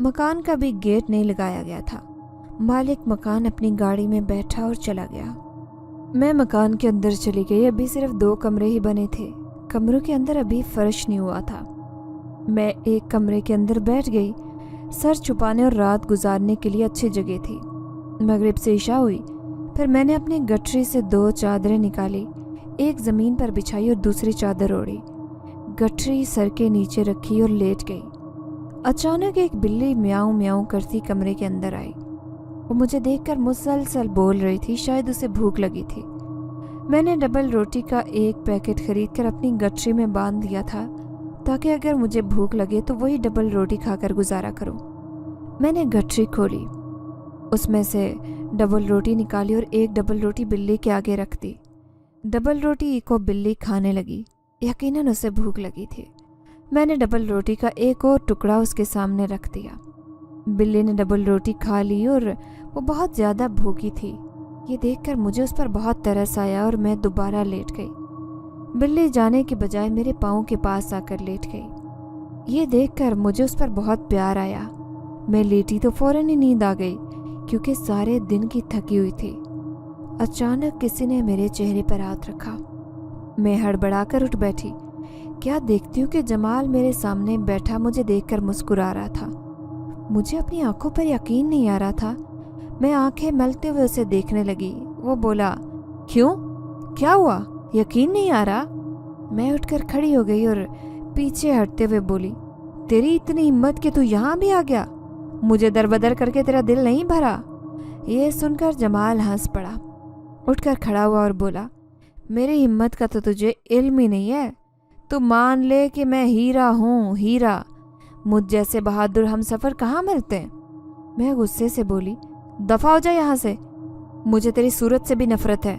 मकान का भी गेट नहीं लगाया गया था। मालिक मकान अपनी गाड़ी में बैठा और चला गया। मैं मकान के अंदर चली गई। अभी सिर्फ 2 कमरे ही बने थे। कमरों के अंदर अभी फर्श नहीं हुआ था। मैं एक कमरे के अंदर बैठ गई। सर छुपाने और रात गुजारने के लिए अच्छी जगह थी। मगरिब से इशा हुई। फिर मैंने अपनी गठरी से 2 चादरें निकाली, एक ज़मीन पर बिछाई और दूसरी चादर ओढ़ी। गठरी सर के नीचे रखी और लेट गई। अचानक एक बिल्ली म्याऊं म्याऊं करती कमरे के अंदर आई। वो मुझे देखकर मुसलसल बोल रही थी, शायद उसे भूख लगी थी। मैंने डबल रोटी का एक पैकेट खरीदकर अपनी गठरी में बांध दिया था, ताकि अगर मुझे भूख लगे तो वही डबल रोटी खाकर गुजारा करूं। मैंने गठरी खोली, उसमें से डबल रोटी निकाली और एक डबल रोटी बिल्ली के आगे रख दी। डबल रोटी को बिल्ली खाने लगी। यकीनन उसे भूख लगी थी। मैंने डबल रोटी का एक और टुकड़ा उसके सामने रख दिया। बिल्ली ने डबल रोटी खा ली और वो बहुत ज़्यादा भूखी थी। ये देखकर मुझे उस पर बहुत तरस आया और मैं दोबारा लेट गई। बिल्ली जाने के बजाय मेरे पाँव के पास आकर लेट गई। ये देखकर मुझे उस पर बहुत प्यार आया। मैं लेटी तो फौरन ही नींद आ गई, क्योंकि सारे दिन की थकी हुई थी। अचानक किसी ने मेरे चेहरे पर हाथ रखा। मैं हड़बड़ाकर उठ बैठी। क्या देखती हूँ कि जमाल मेरे सामने बैठा मुझे देखकर मुस्कुरा रहा था। मुझे अपनी आंखों पर यकीन नहीं आ रहा था। मैं आंखें मलते हुए उसे देखने लगी। वो बोला, क्यों, क्या हुआ, यकीन नहीं आ रहा? मैं उठकर खड़ी हो गई और पीछे हटते हुए बोली, तेरी इतनी हिम्मत कि तू यहाँ भी आ गया? मुझे दरबदर करके तेरा दिल नहीं भरा? ये सुनकर जमाल हंस पड़ा। उठकर खड़ा हुआ और बोला, मेरी हिम्मत का तो तुझे इल्म ही नहीं है। तू मान ले कि मैं हीरा हूँ, हीरा। मुझ जैसे बहादुर हम सफ़र कहाँ मिलते हैं। मैं गुस्से से बोली, दफ़ा हो जा यहाँ से, मुझे तेरी सूरत से भी नफरत है।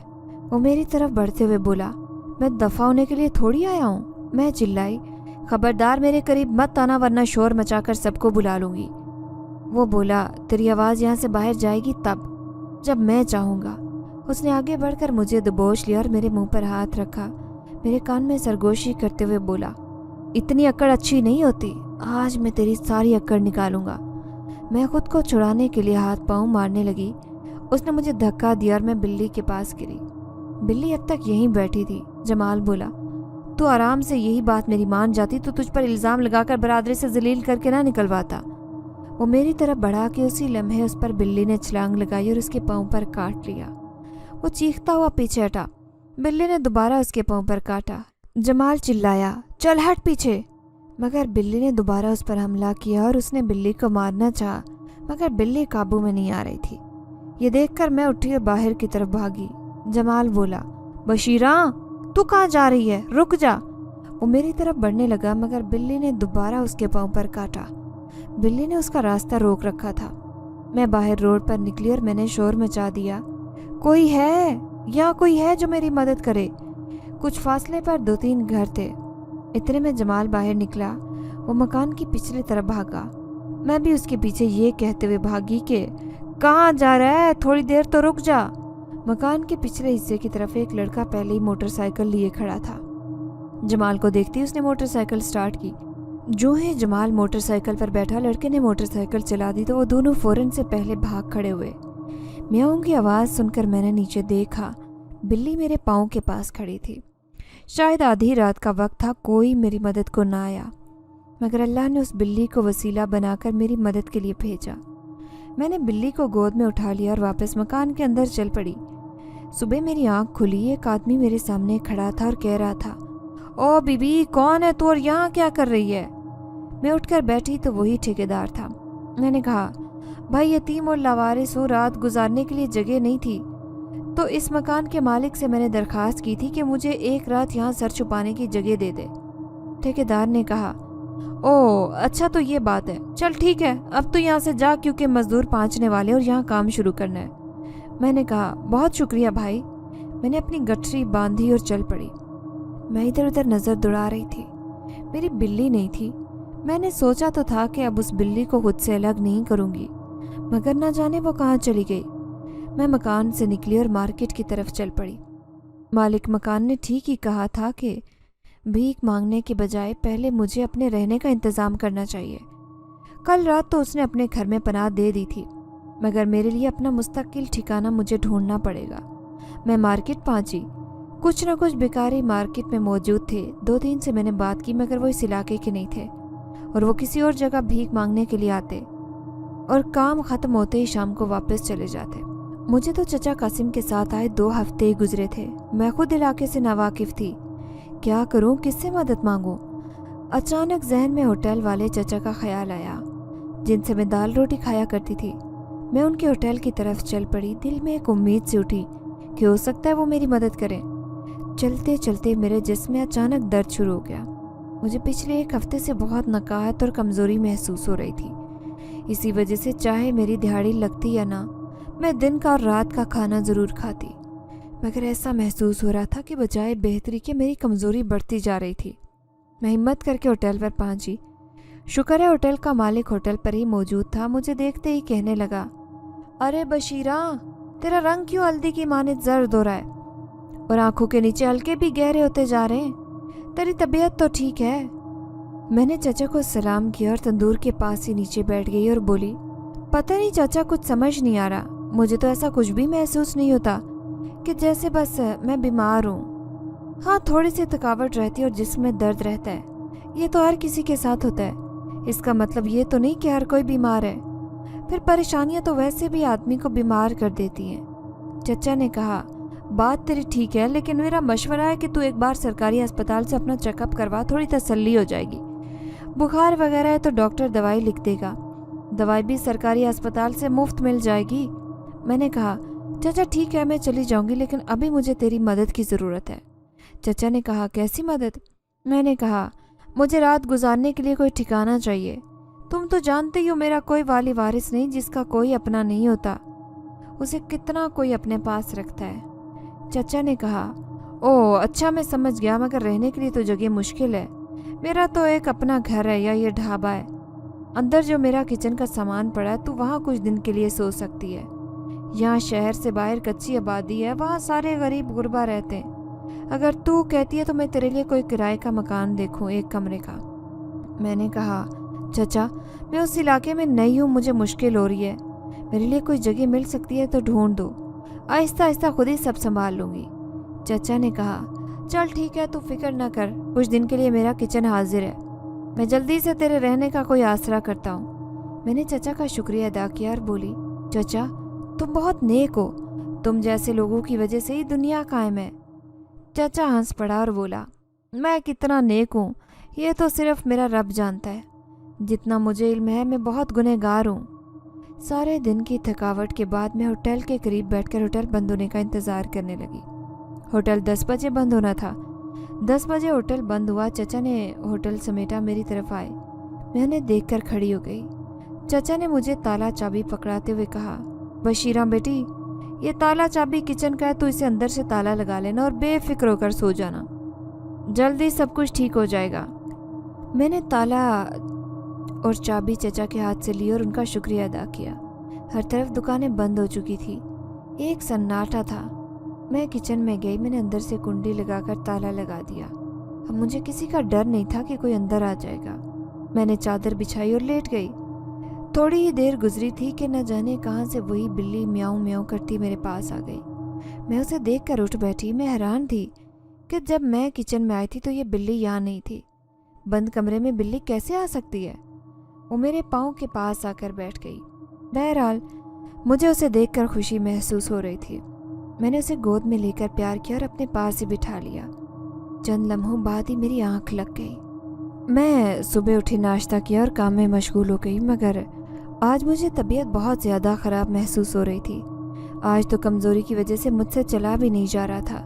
वो मेरी तरफ बढ़ते हुए बोला, मैं दफ़ा होने के लिए थोड़ी आया हूँ। मैं चिल्लाई, खबरदार मेरे करीब मत आना, वरना शोर मचाकर सबको बुला लूँगी। वो बोला, तेरी आवाज़ यहाँ से बाहर जाएगी तब, जब मैं चाहूँगा। उसने आगे बढ़कर मुझे दबोच लिया और मेरे मुंह पर हाथ रखा। मेरे कान में सरगोशी करते हुए बोला, इतनी अक्कड़ अच्छी नहीं होती, आज मैं तेरी सारी अक्कड़ निकालूंगा। मैं खुद को छुड़ाने के लिए हाथ पांव मारने लगी। उसने मुझे धक्का दिया और मैं बिल्ली के पास गिरी। बिल्ली अब तक यहीं बैठी थी। जमाल बोला, तू आराम से यही बात मेरी मान जाती तो तुझ पर इल्ज़ाम लगाकर बरादरी से जलील करके ना निकलवाता। वो मेरी तरफ बढ़ा के उसी लम्हे उस पर बिल्ली ने छलांग लगाई और उसके पाँव पर काट लिया। वो चीखता हुआ पीछे हटा। बिल्ली ने दोबारा उसके पाँव पर काटा। जमाल चिल्लाया, चल हट पीछे। मगर बिल्ली ने दोबारा उस पर हमला किया और उसने बिल्ली को मारना चाहा, मगर बिल्ली काबू में नहीं आ रही थी। ये देखकर मैं उठी और बाहर की तरफ भागी। जमाल बोला, बशीरा, तू कहाँ जा रही है, रुक जा। वो मेरी तरफ बढ़ने लगा, मगर बिल्ली ने दोबारा उसके पाँव पर काटा। बिल्ली ने उसका रास्ता रोक रखा था। मैं बाहर रोड पर निकली और मैंने शोर मचा दिया, कोई है या कोई है जो मेरी मदद करे। कुछ फासले पर 2-3 घर थे। इतने में जमाल बाहर निकला। वो मकान की पिछली तरफ भागा। मैं भी उसके पीछे ये कहते हुए भागी कि कहाँ जा रहा है, थोड़ी देर तो रुक जा। मकान के पिछले हिस्से की तरफ एक लड़का पहले ही मोटरसाइकिल लिए खड़ा था। जमाल को देखते ही उसने मोटरसाइकिल स्टार्ट की। जो ही जमाल मोटरसाइकिल पर बैठा, लड़के ने मोटरसाइकिल चला दी तो वो दोनों फौरन से पहले भाग खड़े हुए। म्याऊं की आवाज़ सुनकर मैंने नीचे देखा। बिल्ली मेरे पाँव के पास खड़ी थी। शायद आधी रात का वक्त था, कोई मेरी मदद को ना आया, मगर अल्लाह ने उस बिल्ली को वसीला बनाकर मेरी मदद के लिए भेजा। मैंने बिल्ली को गोद में उठा लिया और वापस मकान के अंदर चल पड़ी। सुबह मेरी आंख खुली, एक आदमी मेरे सामने खड़ा था और कह रहा था, ओ बीबी, कौन है तू और यहाँ क्या कर रही है? मैं उठकर बैठी तो वही ठेकेदार था। मैंने कहा, भाई यतीम और लावारिस हूँ, रात गुजारने के लिए जगह नहीं थी, तो इस मकान के मालिक से मैंने दरख्वास्त की थी कि मुझे एक रात यहाँ सर छुपाने की जगह दे दे। ठेकेदार ने कहा, ओह अच्छा, तो ये बात है, चल ठीक है, अब तो यहाँ से जा, क्योंकि मजदूर पहुँचने वाले और यहाँ काम शुरू करना है। मैंने कहा, बहुत शुक्रिया भाई। मैंने अपनी गठरी बांधी और चल पड़ी। मैं इधर उधर नज़र दौड़ा रही थी। मेरी बिल्ली नहीं थी। میں نے سوچا تو تھا کہ اب اس بلی کو خود سے الگ نہیں کروں گی، مگر نہ جانے وہ کہاں چلی گئی۔ میں مکان سے نکلی اور مارکیٹ کی طرف چل پڑی۔ مالک مکان نے ٹھیک ہی کہا تھا کہ بھیک مانگنے کے بجائے پہلے مجھے اپنے رہنے کا انتظام کرنا چاہیے۔ کل رات تو اس نے اپنے گھر میں پناہ دے دی تھی، مگر میرے لیے اپنا مستقل ٹھکانہ مجھے ڈھونڈنا پڑے گا۔ میں مارکیٹ پہنچی۔ کچھ نہ کچھ بھکاری مارکیٹ میں موجود تھے۔ 2-3 سے میں نے بات کی، مگر وہ اس علاقے کے نہیں تھے اور وہ کسی اور جگہ بھیک مانگنے کے لیے آتے اور کام ختم ہوتے ہی شام کو واپس چلے جاتے۔ مجھے تو چچا قاسم کے ساتھ آئے 2 ہفتے ہی گزرے تھے۔ میں خود علاقے سے ناواقف تھی۔ کیا کروں، کس سے مدد مانگوں؟ اچانک ذہن میں ہوٹل والے چچا کا خیال آیا جن سے میں دال روٹی کھایا کرتی تھی۔ میں ان کے ہوٹل کی طرف چل پڑی۔ دل میں ایک امید سے اٹھی کہ ہو سکتا ہے وہ میری مدد کریں۔ چلتے چلتے میرے جسم میں اچانک درد شروع ہو گیا۔ مجھے پچھلے 1 ہفتے سے بہت نکاہت اور کمزوری محسوس ہو رہی تھی۔ اسی وجہ سے چاہے میری دہاڑی لگتی یا نہ، میں دن کا اور رات کا کھانا ضرور کھاتی، مگر ایسا محسوس ہو رہا تھا کہ بجائے بہتری کے میری کمزوری بڑھتی جا رہی تھی۔ میں ہمت کر کے ہوٹل پر پہنچی۔ شکر ہے ہوٹل کا مالک ہوٹل پر ہی موجود تھا۔ مجھے دیکھتے ہی کہنے لگا، ارے بشیرہ، تیرا رنگ کیوں ہلدی کی مانند زرد ہو رہا ہے اور آنکھوں کے نیچے ہلکے بھی گہرے ہوتے جا رہے ہیں؟ تیری طبیعت تو ٹھیک ہے؟ میں نے چچا کو سلام کیا اور تندور کے پاس ہی نیچے بیٹھ گئی اور بولی، پتہ نہیں چچا، کچھ سمجھ نہیں آ رہا۔ مجھے تو ایسا کچھ بھی محسوس نہیں ہوتا کہ جیسے بس میں بیمار ہوں۔ ہاں، تھوڑی سی تھکاوٹ رہتی ہے اور جسم میں درد رہتا ہے، یہ تو ہر کسی کے ساتھ ہوتا ہے۔ اس کا مطلب یہ تو نہیں کہ ہر کوئی بیمار ہے۔ پھر پریشانیاں تو ویسے بھی آدمی کو بیمار کر دیتی ہیں۔ چچا نے کہا، بات تیری ٹھیک ہے، لیکن میرا مشورہ ہے کہ تو ایک بار سرکاری ہسپتال سے اپنا چیک اپ کروا، تھوڑی تسلی ہو جائے گی۔ بخار وغیرہ ہے تو ڈاکٹر دوائی لکھ دے گا، دوائی بھی سرکاری ہسپتال سے مفت مل جائے گی۔ میں نے کہا، چچا ٹھیک ہے، میں چلی جاؤں گی، لیکن ابھی مجھے تیری مدد کی ضرورت ہے۔ چچا نے کہا، کیسی مدد؟ میں نے کہا، مجھے رات گزارنے کے لیے کوئی ٹھکانہ چاہیے۔ تم تو جانتے ہی ہو میرا کوئی والی وارث نہیں، جس کا کوئی اپنا نہیں ہوتا اسے کتنا کوئی اپنے پاس رکھتا ہے۔ چچا نے کہا، او اچھا، میں سمجھ گیا، مگر رہنے کے لیے تو جگہ مشکل ہے۔ میرا تو ایک اپنا گھر ہے یا یہ ڈھابا ہے، اندر جو میرا کچن کا سامان پڑا ہے، تو وہاں کچھ دن کے لیے سو سکتی ہے۔ یہاں شہر سے باہر کچی آبادی ہے، وہاں سارے غریب غربا رہتے ہیں۔ اگر تو کہتی ہے تو میں تیرے لیے کوئی کرائے کا مکان دیکھوں، 1 کمرے کا۔ میں نے کہا، چچا میں اس علاقے میں نئی ہوں، مجھے مشکل ہو رہی ہے، میرے لیے کوئی جگہ مل سکتی ہے تو ڈھونڈ دو، آہستہ آہستہ خود ہی سب سنبھال لوں گی۔ چچا نے کہا، چل ٹھیک ہے، تو فکر نہ کر، کچھ دن کے لیے میرا کچن حاضر ہے، میں جلدی سے تیرے رہنے کا کوئی آسرا کرتا ہوں۔ میں نے چچا کا شکریہ ادا کیا اور بولی، چچا تم بہت نیک ہو، تم جیسے لوگوں کی وجہ سے ہی دنیا قائم ہے۔ چچا ہنس پڑا اور بولا، میں کتنا نیک ہوں یہ تو صرف میرا رب جانتا ہے، جتنا مجھے علم ہے میں بہت گنہگار ہوں۔ سارے دن کی تھکاوٹ کے بعد میں ہوٹل کے قریب بیٹھ کر ہوٹل بند ہونے کا انتظار کرنے لگی۔ ہوٹل 10 بجے بند ہونا تھا۔ 10 بجے ہوٹل بند ہوا۔ چچا نے ہوٹل سمیٹا میری طرف آئے۔ میں انہیں دیکھ کر کھڑی ہو گئی۔ چچا نے مجھے تالا چابی پکڑاتے ہوئے کہا، بشیرہ بیٹی، یہ تالا چابی کچن کا ہے، تو اسے اندر سے تالا لگا لینا اور بے فکر ہو کر سو جانا، جلدی سب کچھ ٹھیک ہو جائے گا۔ میں نے تالا اور چابی چچا کے ہاتھ سے لی اور ان کا شکریہ ادا کیا۔ ہر طرف دکانیں بند ہو چکی تھی، ایک سناٹا تھا۔ میں کچن میں گئی، میں نے اندر سے کنڈی لگا کر تالا لگا دیا۔ اب مجھے کسی کا ڈر نہیں تھا کہ کوئی اندر آ جائے گا۔ میں نے چادر بچھائی اور لیٹ گئی۔ تھوڑی ہی دیر گزری تھی کہ نہ جانے کہاں سے وہی بلی میاؤں میاؤں کرتی میرے پاس آ گئی۔ میں اسے دیکھ کر اٹھ بیٹھی۔ میں حیران تھی کہ جب میں کچن میں آئی تھی تو یہ بلی یہاں نہیں تھی۔ بند کمرے میں بلی کیسے آ سکتی ہے؟ وہ میرے پاؤں کے پاس آ کر بیٹھ گئی۔ بہرحال مجھے اسے دیکھ کر خوشی محسوس ہو رہی تھی۔ میں نے اسے گود میں لے کر پیار کیا اور اپنے پاس ہی بٹھا لیا۔ چند لمحوں بعد ہی میری آنکھ لگ گئی۔ میں صبح اٹھی، ناشتہ کیا اور کام میں مشغول ہو گئی، مگر آج مجھے طبیعت بہت زیادہ خراب محسوس ہو رہی تھی۔ آج تو کمزوری کی وجہ سے مجھ سے چلا بھی نہیں جا رہا تھا۔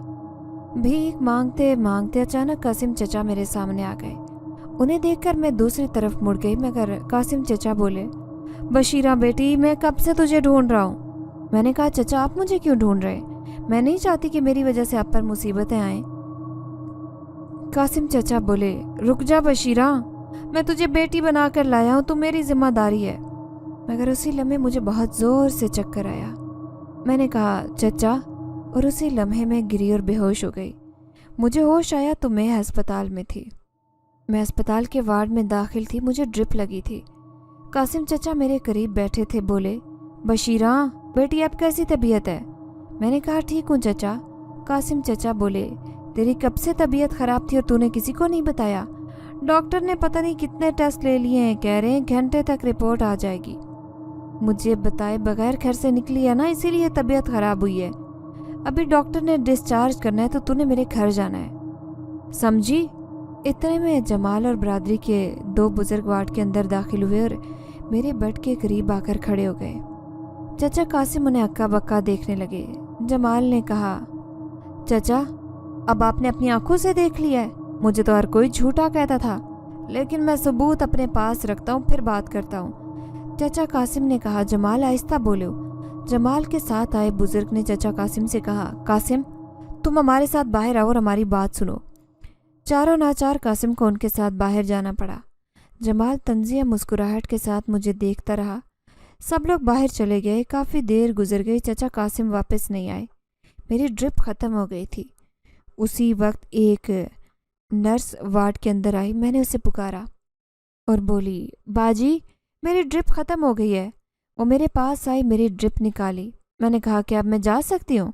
بھیک مانگتے مانگتے اچانک قاسم چچا میرے سامنے آ گئے۔ انہیں دیکھ کر میں دوسری طرف مڑ گئی، مگر قاسم چچا بولے، بشیرہ بیٹی، میں کب سے تجھے ڈھونڈ رہا ہوں۔ میں نے کہا، چچا آپ مجھے کیوں ڈھونڈ رہے ہیں؟ میں نہیں چاہتی کہ میری وجہ سے آپ پر مصیبتیں آئیں۔ قاسم چچا بولے، رک جا بشیرہ، मैं तुझे बेटी बना कर लाया हूँ, तू मेरी जिम्मेदारी है। मगर उसी लम्हे मुझे बहुत ज़ोर से चक्कर आया। मैंने कहा चचा, और उसी लम्हे में गिरी और बेहोश हो गई। मुझे होश आया तो मैं अस्पताल में थी। मैं अस्पताल के वार्ड में दाखिल थी। मुझे ड्रिप लगी थी। कासिम चचा मेरे करीब बैठे थे। बोले, बशीरा बेटी अब कैसी तबीयत है? मैंने कहा ठीक हूँ चचा। कासिम चचा बोले, तेरी कब से तबीयत ख़राब थी और तूने किसी को नहीं बताया? डॉक्टर ने पता नहीं कितने टेस्ट ले लिए हैं, कह रहे हैं घंटे तक रिपोर्ट आ जाएगी। मुझे बताए बगैर घर से निकली है ना, इसीलिए तबीयत ख़राब हुई है। अभी डॉक्टर ने डिस्चार्ज करना है तो तूने मेरे घर जाना है, समझी? इतने में जमाल और बरादरी के 2 बुजुर्ग वार्ड के अंदर दाखिल हुए और मेरे बेड के करीब आकर खड़े हो गए। चचा कासिम उन्हें अक्का बक्का देखने लगे। जमाल ने कहा, चचा अब आपने अपनी आंखों से देख लिया है? मुझे तो हर कोई झूठा कहता था, लेकिन मैं सबूत अपने पास रखता हूँ, फिर बात करता हूँ। चचा कासिम ने कहा, जमाल आहिस्ता बोलो। जमाल के साथ आए बुजुर्ग ने चचा कासिम से कहा, कासिम तुम हमारे साथ बाहर आओ और हमारी बात सुनो। चारों नाचार कासिम को उनके साथ बाहर जाना पड़ा। जमाल तंजिया मुस्कुराहट के साथ मुझे देखता रहा। सब लोग बाहर चले गए। काफ़ी देर गुजर गई। चचा कासिम वापस नहीं आए। मेरी ड्रिप ख़त्म हो गई थी। उसी वक्त एक नर्स वार्ड के अंदर आई। मैंने उसे पुकारा और बोली, बाजी मेरी ड्रिप ख़त्म हो गई है। वो मेरे पास आई, मेरी ड्रिप निकाली। मैंने कहा, क्या अब मैं जा सकती हूँ?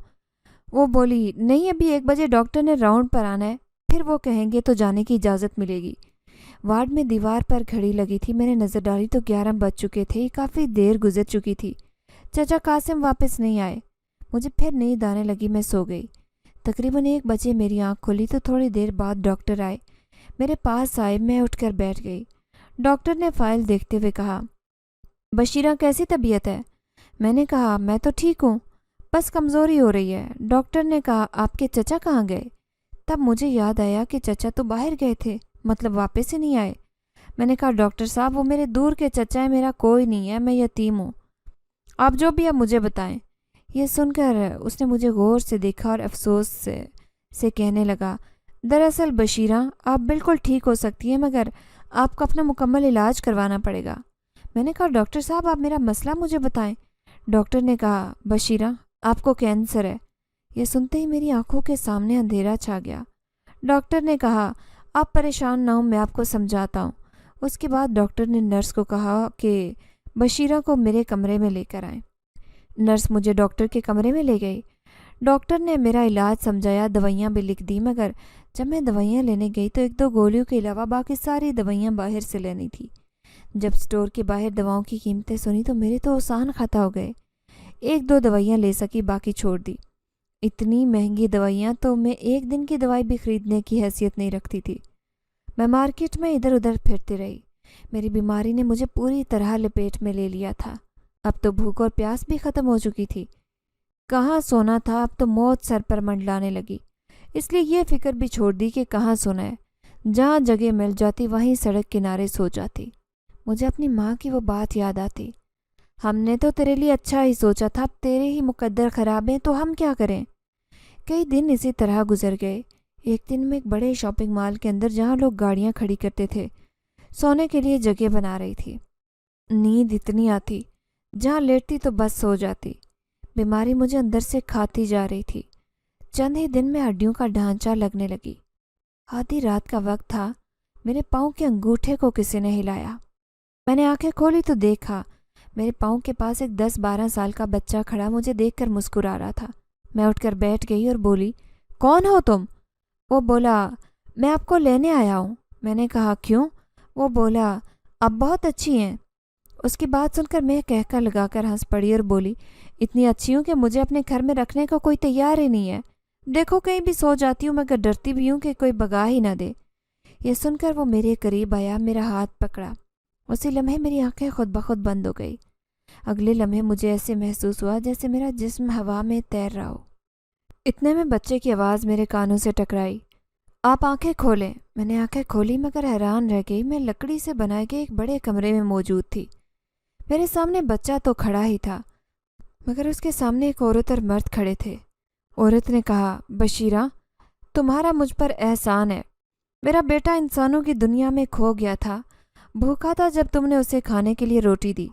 वो बोली, नहीं, अभी 1 बजे डॉक्टर ने राउंड पर आना है, फिर वो कहेंगे तो जाने की इजाज़त मिलेगी। वार्ड में दीवार पर घड़ी लगी थी। मैंने नज़र डाली तो 11 बज चुके थे। काफ़ी देर गुजर चुकी थी। चचा कासिम वापस नहीं आए। मुझे फिर नींद आने लगी। मैं सो गई। तकरीबन 1 बजे मेरी आँख खुली तो थोड़ी देर बाद डॉक्टर आए। मेरे पास आए। मैं उठकर बैठ गई। डॉक्टर ने फाइल देखते हुए कहा, बशीरा कैसी तबीयत है? मैंने कहा, मैं तो ठीक हूँ, बस कमज़ोरी हो रही है। डॉक्टर ने कहा, आपके चचा कहाँ गए? तब मुझे याद आया कि चचा तो बाहर गए थे, मतलब वापस ही नहीं आए। मैंने कहा, डॉक्टर साहब वो मेरे दूर के चचा हैं, मेरा कोई नहीं है, मैं यतीम हूँ। आप जो भी आप मुझे बताएं। ये सुनकर उसने मुझे गौर से देखा और अफसोस से कहने लगा, दरअसल बशीरा आप बिल्कुल ठीक हो सकती हैं, मगर आपको अपना मुकम्मल इलाज करवाना पड़ेगा। मैंने कहा, डॉक्टर साहब आप मेरा मसला मुझे बताएं। डॉक्टर ने कहा, बशीरा आपको कैंसर है। यह सुनते ही मेरी आंखों के सामने अंधेरा छा गया। डॉक्टर ने कहा, आप परेशान ना हो, मैं आपको समझाता हूँ। उसके बाद डॉक्टर ने नर्स को कहा कि बशीरा को मेरे कमरे में लेकर आएं। नर्स मुझे डॉक्टर के कमरे में ले गई। डॉक्टर ने मेरा इलाज समझाया, दवाइयाँ भी लिख दी, मगर जब मैं दवाइयाँ लेने गई तो 1-2 गोलियों के अलावा बाकी सारी दवाइयाँ बाहर से लेनी थी। जब स्टोर के बाहर दवाओं की कीमतें सुनी तो मेरे तो ओसान खाता हो गए। 1-2 दवाइयाँ ले सकी, बाकी छोड़ दी। इतनी महंगी दवाइयाँ तो मैं 1 दिन की दवाई भी खरीदने की हैसियत नहीं रखती थी। मैं मार्केट में इधर उधर फिरती रही। मेरी बीमारी ने मुझे पूरी तरह लपेट में ले लिया था। अब तो भूख और प्यास भी ख़त्म हो चुकी थी। कहाँ सोना था, अब तो मौत सर पर मंडलाने लगी। इसलिए ये फिक्र भी छोड़ दी कि कहाँ सोना है। जहाँ जगह मिल जाती वहीं सड़क किनारे सो जाती। मुझे अपनी माँ की वो बात याद आती, हमने तो तेरे लिए अच्छा ही सोचा था, अब तेरे ही मुकद्दर ख़राब हैं तो हम क्या करें। कई दिन इसी तरह गुजर गए। एक दिन मैं एक बड़े शॉपिंग मॉल के अंदर, जहाँ लोग गाड़ियाँ खड़ी करते थे, सोने के लिए जगह बना रही थी। नींद इतनी आती, जहाँ लेटती तो बस सो जाती। बीमारी मुझे अंदर से खाती जा रही थी। चंद ही दिन में हड्डियों का ढांचा लगने लगी। आधी रात का वक्त था। मेरे पाँव के अंगूठे को किसी ने हिलाया। मैंने आंखें खोली तो देखा मेरे पाँव के पास एक 10-12 साल का बच्चा खड़ा मुझे देखकर मुस्कुरा रहा था। मैं उठकर बैठ गई और बोली, कौन हो तुम? वो बोला, मैं आपको लेने आया हूँ। मैंने कहा, क्यों? वो बोला, आप बहुत अच्छी हैं। उसकी बात सुनकर मैं कहकर लगाकर हंस पड़ी और बोली, इतनी अच्छी हूँ कि मुझे अपने घर में रखने का कोई तैयार ही नहीं है। देखो कहीं भी सो जाती हूँ, मगर डरती भी हूँ कि कोई भगा ही ना दे। यह सुनकर वो मेरे करीब आया, मेरा हाथ पकड़ा। उसी लम्हे मेरी आंखें खुद ब खुद बंद हो गई। अगले लम्हे मुझे ऐसे महसूस हुआ जैसे मेरा जिस्म हवा में तैर रहा हो। इतने में बच्चे की आवाज़ मेरे कानों से टकराई, आप आंखें खोलें। मैंने आंखें खोली मगर हैरान रह गई। मैं लकड़ी से बनाए गए एक बड़े कमरे में मौजूद थी। मेरे सामने बच्चा तो खड़ा ही था, मगर उसके सामने एक औरत और मर्द खड़े थे। औरत ने कहा, बशीरा तुम्हारा मुझ पर एहसान है। मेरा बेटा इंसानों की दुनिया में खो गया था भूखा था जब तुमने उसे खाने के लिए रोटी दी।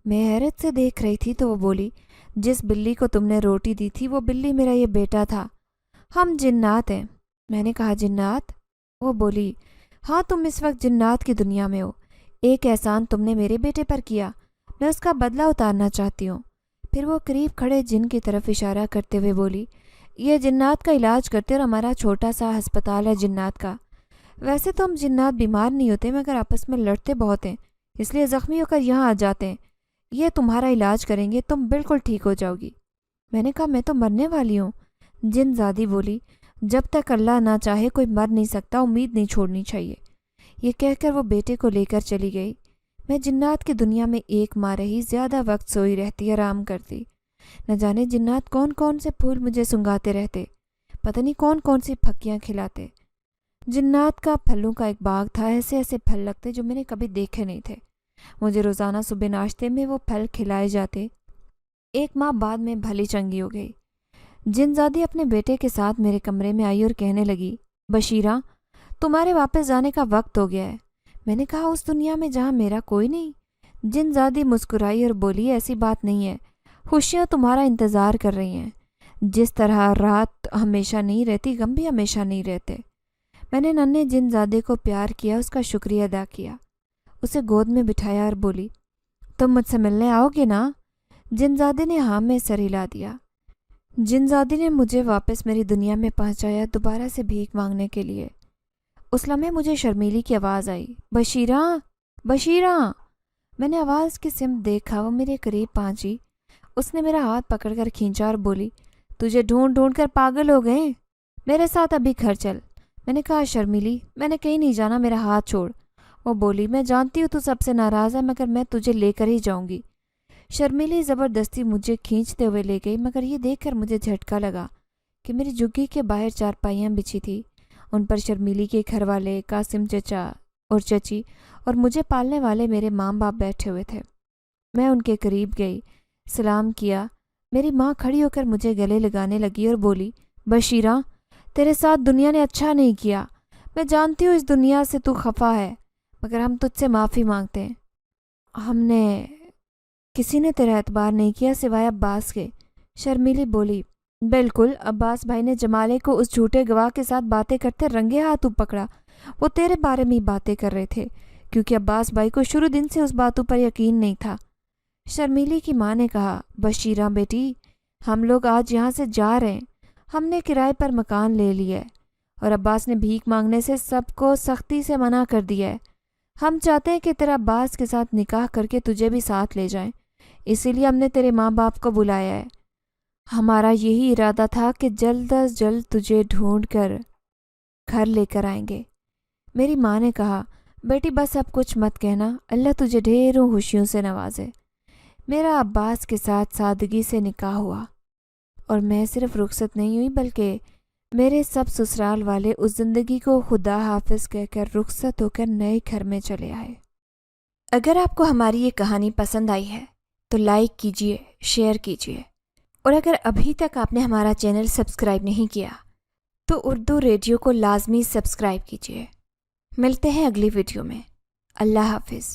मैं हैरत से देख रही थी तो वो बोली, जिस बिल्ली को तुमने रोटी दी थी वो बिल्ली मेरा ये बेटा था। हम जिन्नात हैं। मैंने कहा, जिन्नात? वो बोली, हाँ, तुम इस वक्त जिन्नात की दुनिया में हो। एक एहसान तुमने मेरे बेटे पर किया, मैं उसका बदला उतारना चाहती हूँ। फिर वो करीब खड़े जिन की तरफ इशारा करते हुए बोली, ये जिन्नात का इलाज करते और हमारा छोटा सा अस्पताल है जिन्नात का। वैसे तो हम जिन्नात बीमार नहीं होते मगर आपस में लड़ते बहुत हैं, इसलिए ज़ख्मी होकर यहाँ आ जाते हैं। ये तुम्हारा इलाज करेंगे, तुम बिल्कुल ठीक हो जाओगी। मैंने कहा, मैं तो मरने वाली हूँ। जिनज़ादी बोली, जब तक अल्लाह ना चाहे कोई मर नहीं सकता, उम्मीद नहीं छोड़नी चाहिए। ये कहकर वो बेटे को लेकर चली गई। मैं जिन्नात की दुनिया में एक माह रही, ज़्यादा वक्त सोई रहती, आराम करती। न जाने जिन्नात कौन कौन से फूल मुझे सुंघाते रहते, पता नहीं कौन कौन सी फक्कियाँ खिलाते। जिन्नात का फलों का एक बाग था, ऐसे ऐसे फल लगते जो मैंने कभी देखे नहीं थे। मुझे रोज़ाना सुबह नाश्ते में वो फल खिलाए जाते। एक माह बाद में भली चंगी हो गई। जिनज़ादी अपने बेटे के साथ मेरे कमरे में आई और कहने लगी, बशीरा, तुम्हारे वापस जाने का वक्त हो गया है। मैंने कहा, उस दुनिया में जहाँ मेरा कोई नहीं। जिनज़ादी मुस्कुराई और बोली, ऐसी बात नहीं है, खुशियाँ तुम्हारा इंतज़ार कर रही हैं। जिस तरह रात हमेशा नहीं रहती, गम भी हमेशा नहीं रहते। मैंने नन्हे जिनज़ादे को प्यार किया, उसका शुक्रिया अदा किया, उसे गोद में बिठाया और बोली, तुम मुझसे मिलने आओगे ना? जिनज़ादे ने हाँ में सर हिला दिया। जिनज़ादी ने मुझे वापस मेरी दुनिया में पहुंचाया, दोबारा से भीख मांगने के लिए। उस लम्हे मुझे शर्मीली की आवाज़ आई, बशीरा, बशीरा। मैंने आवाज़ की सिमत देखा, वो मेरे करीब पहुंची। उसने मेरा हाथ पकड़कर खींचा और बोली, तुझे ढूंढ ढूंढ कर पागल हो गए, मेरे साथ अभी घर चल। मैंने कहा, शर्मीली, मैंने कहीं नहीं जाना, मेरा हाथ छोड़। वो बोली, मैं जानती हूँ तू सबसे नाराज़ है, मगर मैं तुझे लेकर ही जाऊंगी। शर्मीली ज़बरदस्ती मुझे खींचते हुए ले गई, मगर ये देखकर मुझे झटका लगा कि मेरी झुग्गी के बाहर चारपाइयाँ बिछी थी। उन पर शर्मीली के घर वाले, कासिम चचा और चची और मुझे पालने वाले मेरे माँ बाप बैठे हुए थे। मैं उनके करीब गई, सलाम किया। मेरी माँ खड़ी होकर मुझे गले लगाने लगी और बोली, बशीरा, तेरे साथ दुनिया ने अच्छा नहीं किया। मैं जानती हूँ इस दुनिया से तू खफा है, मगर हम तुझसे माफ़ी मांगते हैं। हमने किसी ने तेरा एतबार नहीं किया सिवाय अब्बास के। शर्मीली बोली, बिल्कुल, अब्बास भाई ने जमाले को उस झूठे गवाह के साथ बातें करते रंगे हाथ पकड़ा। वो तेरे बारे में ही बातें कर रहे थे, क्योंकि अब्बास भाई को शुरू दिन से उस बातों पर यकीन नहीं था। शर्मीली की माँ ने कहा, बशीरा बेटी, हम लोग आज यहाँ से जा रहे हैं। हमने किराए पर मकान ले लिया है और अब्बास ने भीख मांगने से सबको सख्ती से मना कर दिया है। हम चाहते हैं कि तेरा अब्बास के साथ निकाह करके तुझे भी साथ ले जाएं, इसीलिए हमने तेरे माँ बाप को बुलाया है। हमारा यही इरादा था कि जल्द अज जल्द तुझे ढूंढ कर घर लेकर आएंगे। मेरी माँ ने कहा, बेटी बस अब कुछ मत कहना, अल्लाह तुझे ढेरों खुशियों से नवाजे। मेरा अब्बास के साथ सादगी से निकाह हुआ और मैं सिर्फ रुखसत नहीं हुई, बल्कि मेरे सब ससुराल वाले उस ज़िंदगी को खुदा हाफिज़ कहकर रुखसत होकर नए घर में चले आए। अगर आपको हमारी ये कहानी पसंद आई है तो लाइक कीजिए, शेयर कीजिए, और अगर अभी तक आपने हमारा चैनल सब्सक्राइब नहीं किया तो उर्दू रेडियो को लाजमी सब्सक्राइब कीजिए। मिलते हैं अगली वीडियो में। अल्लाह हाफिज़।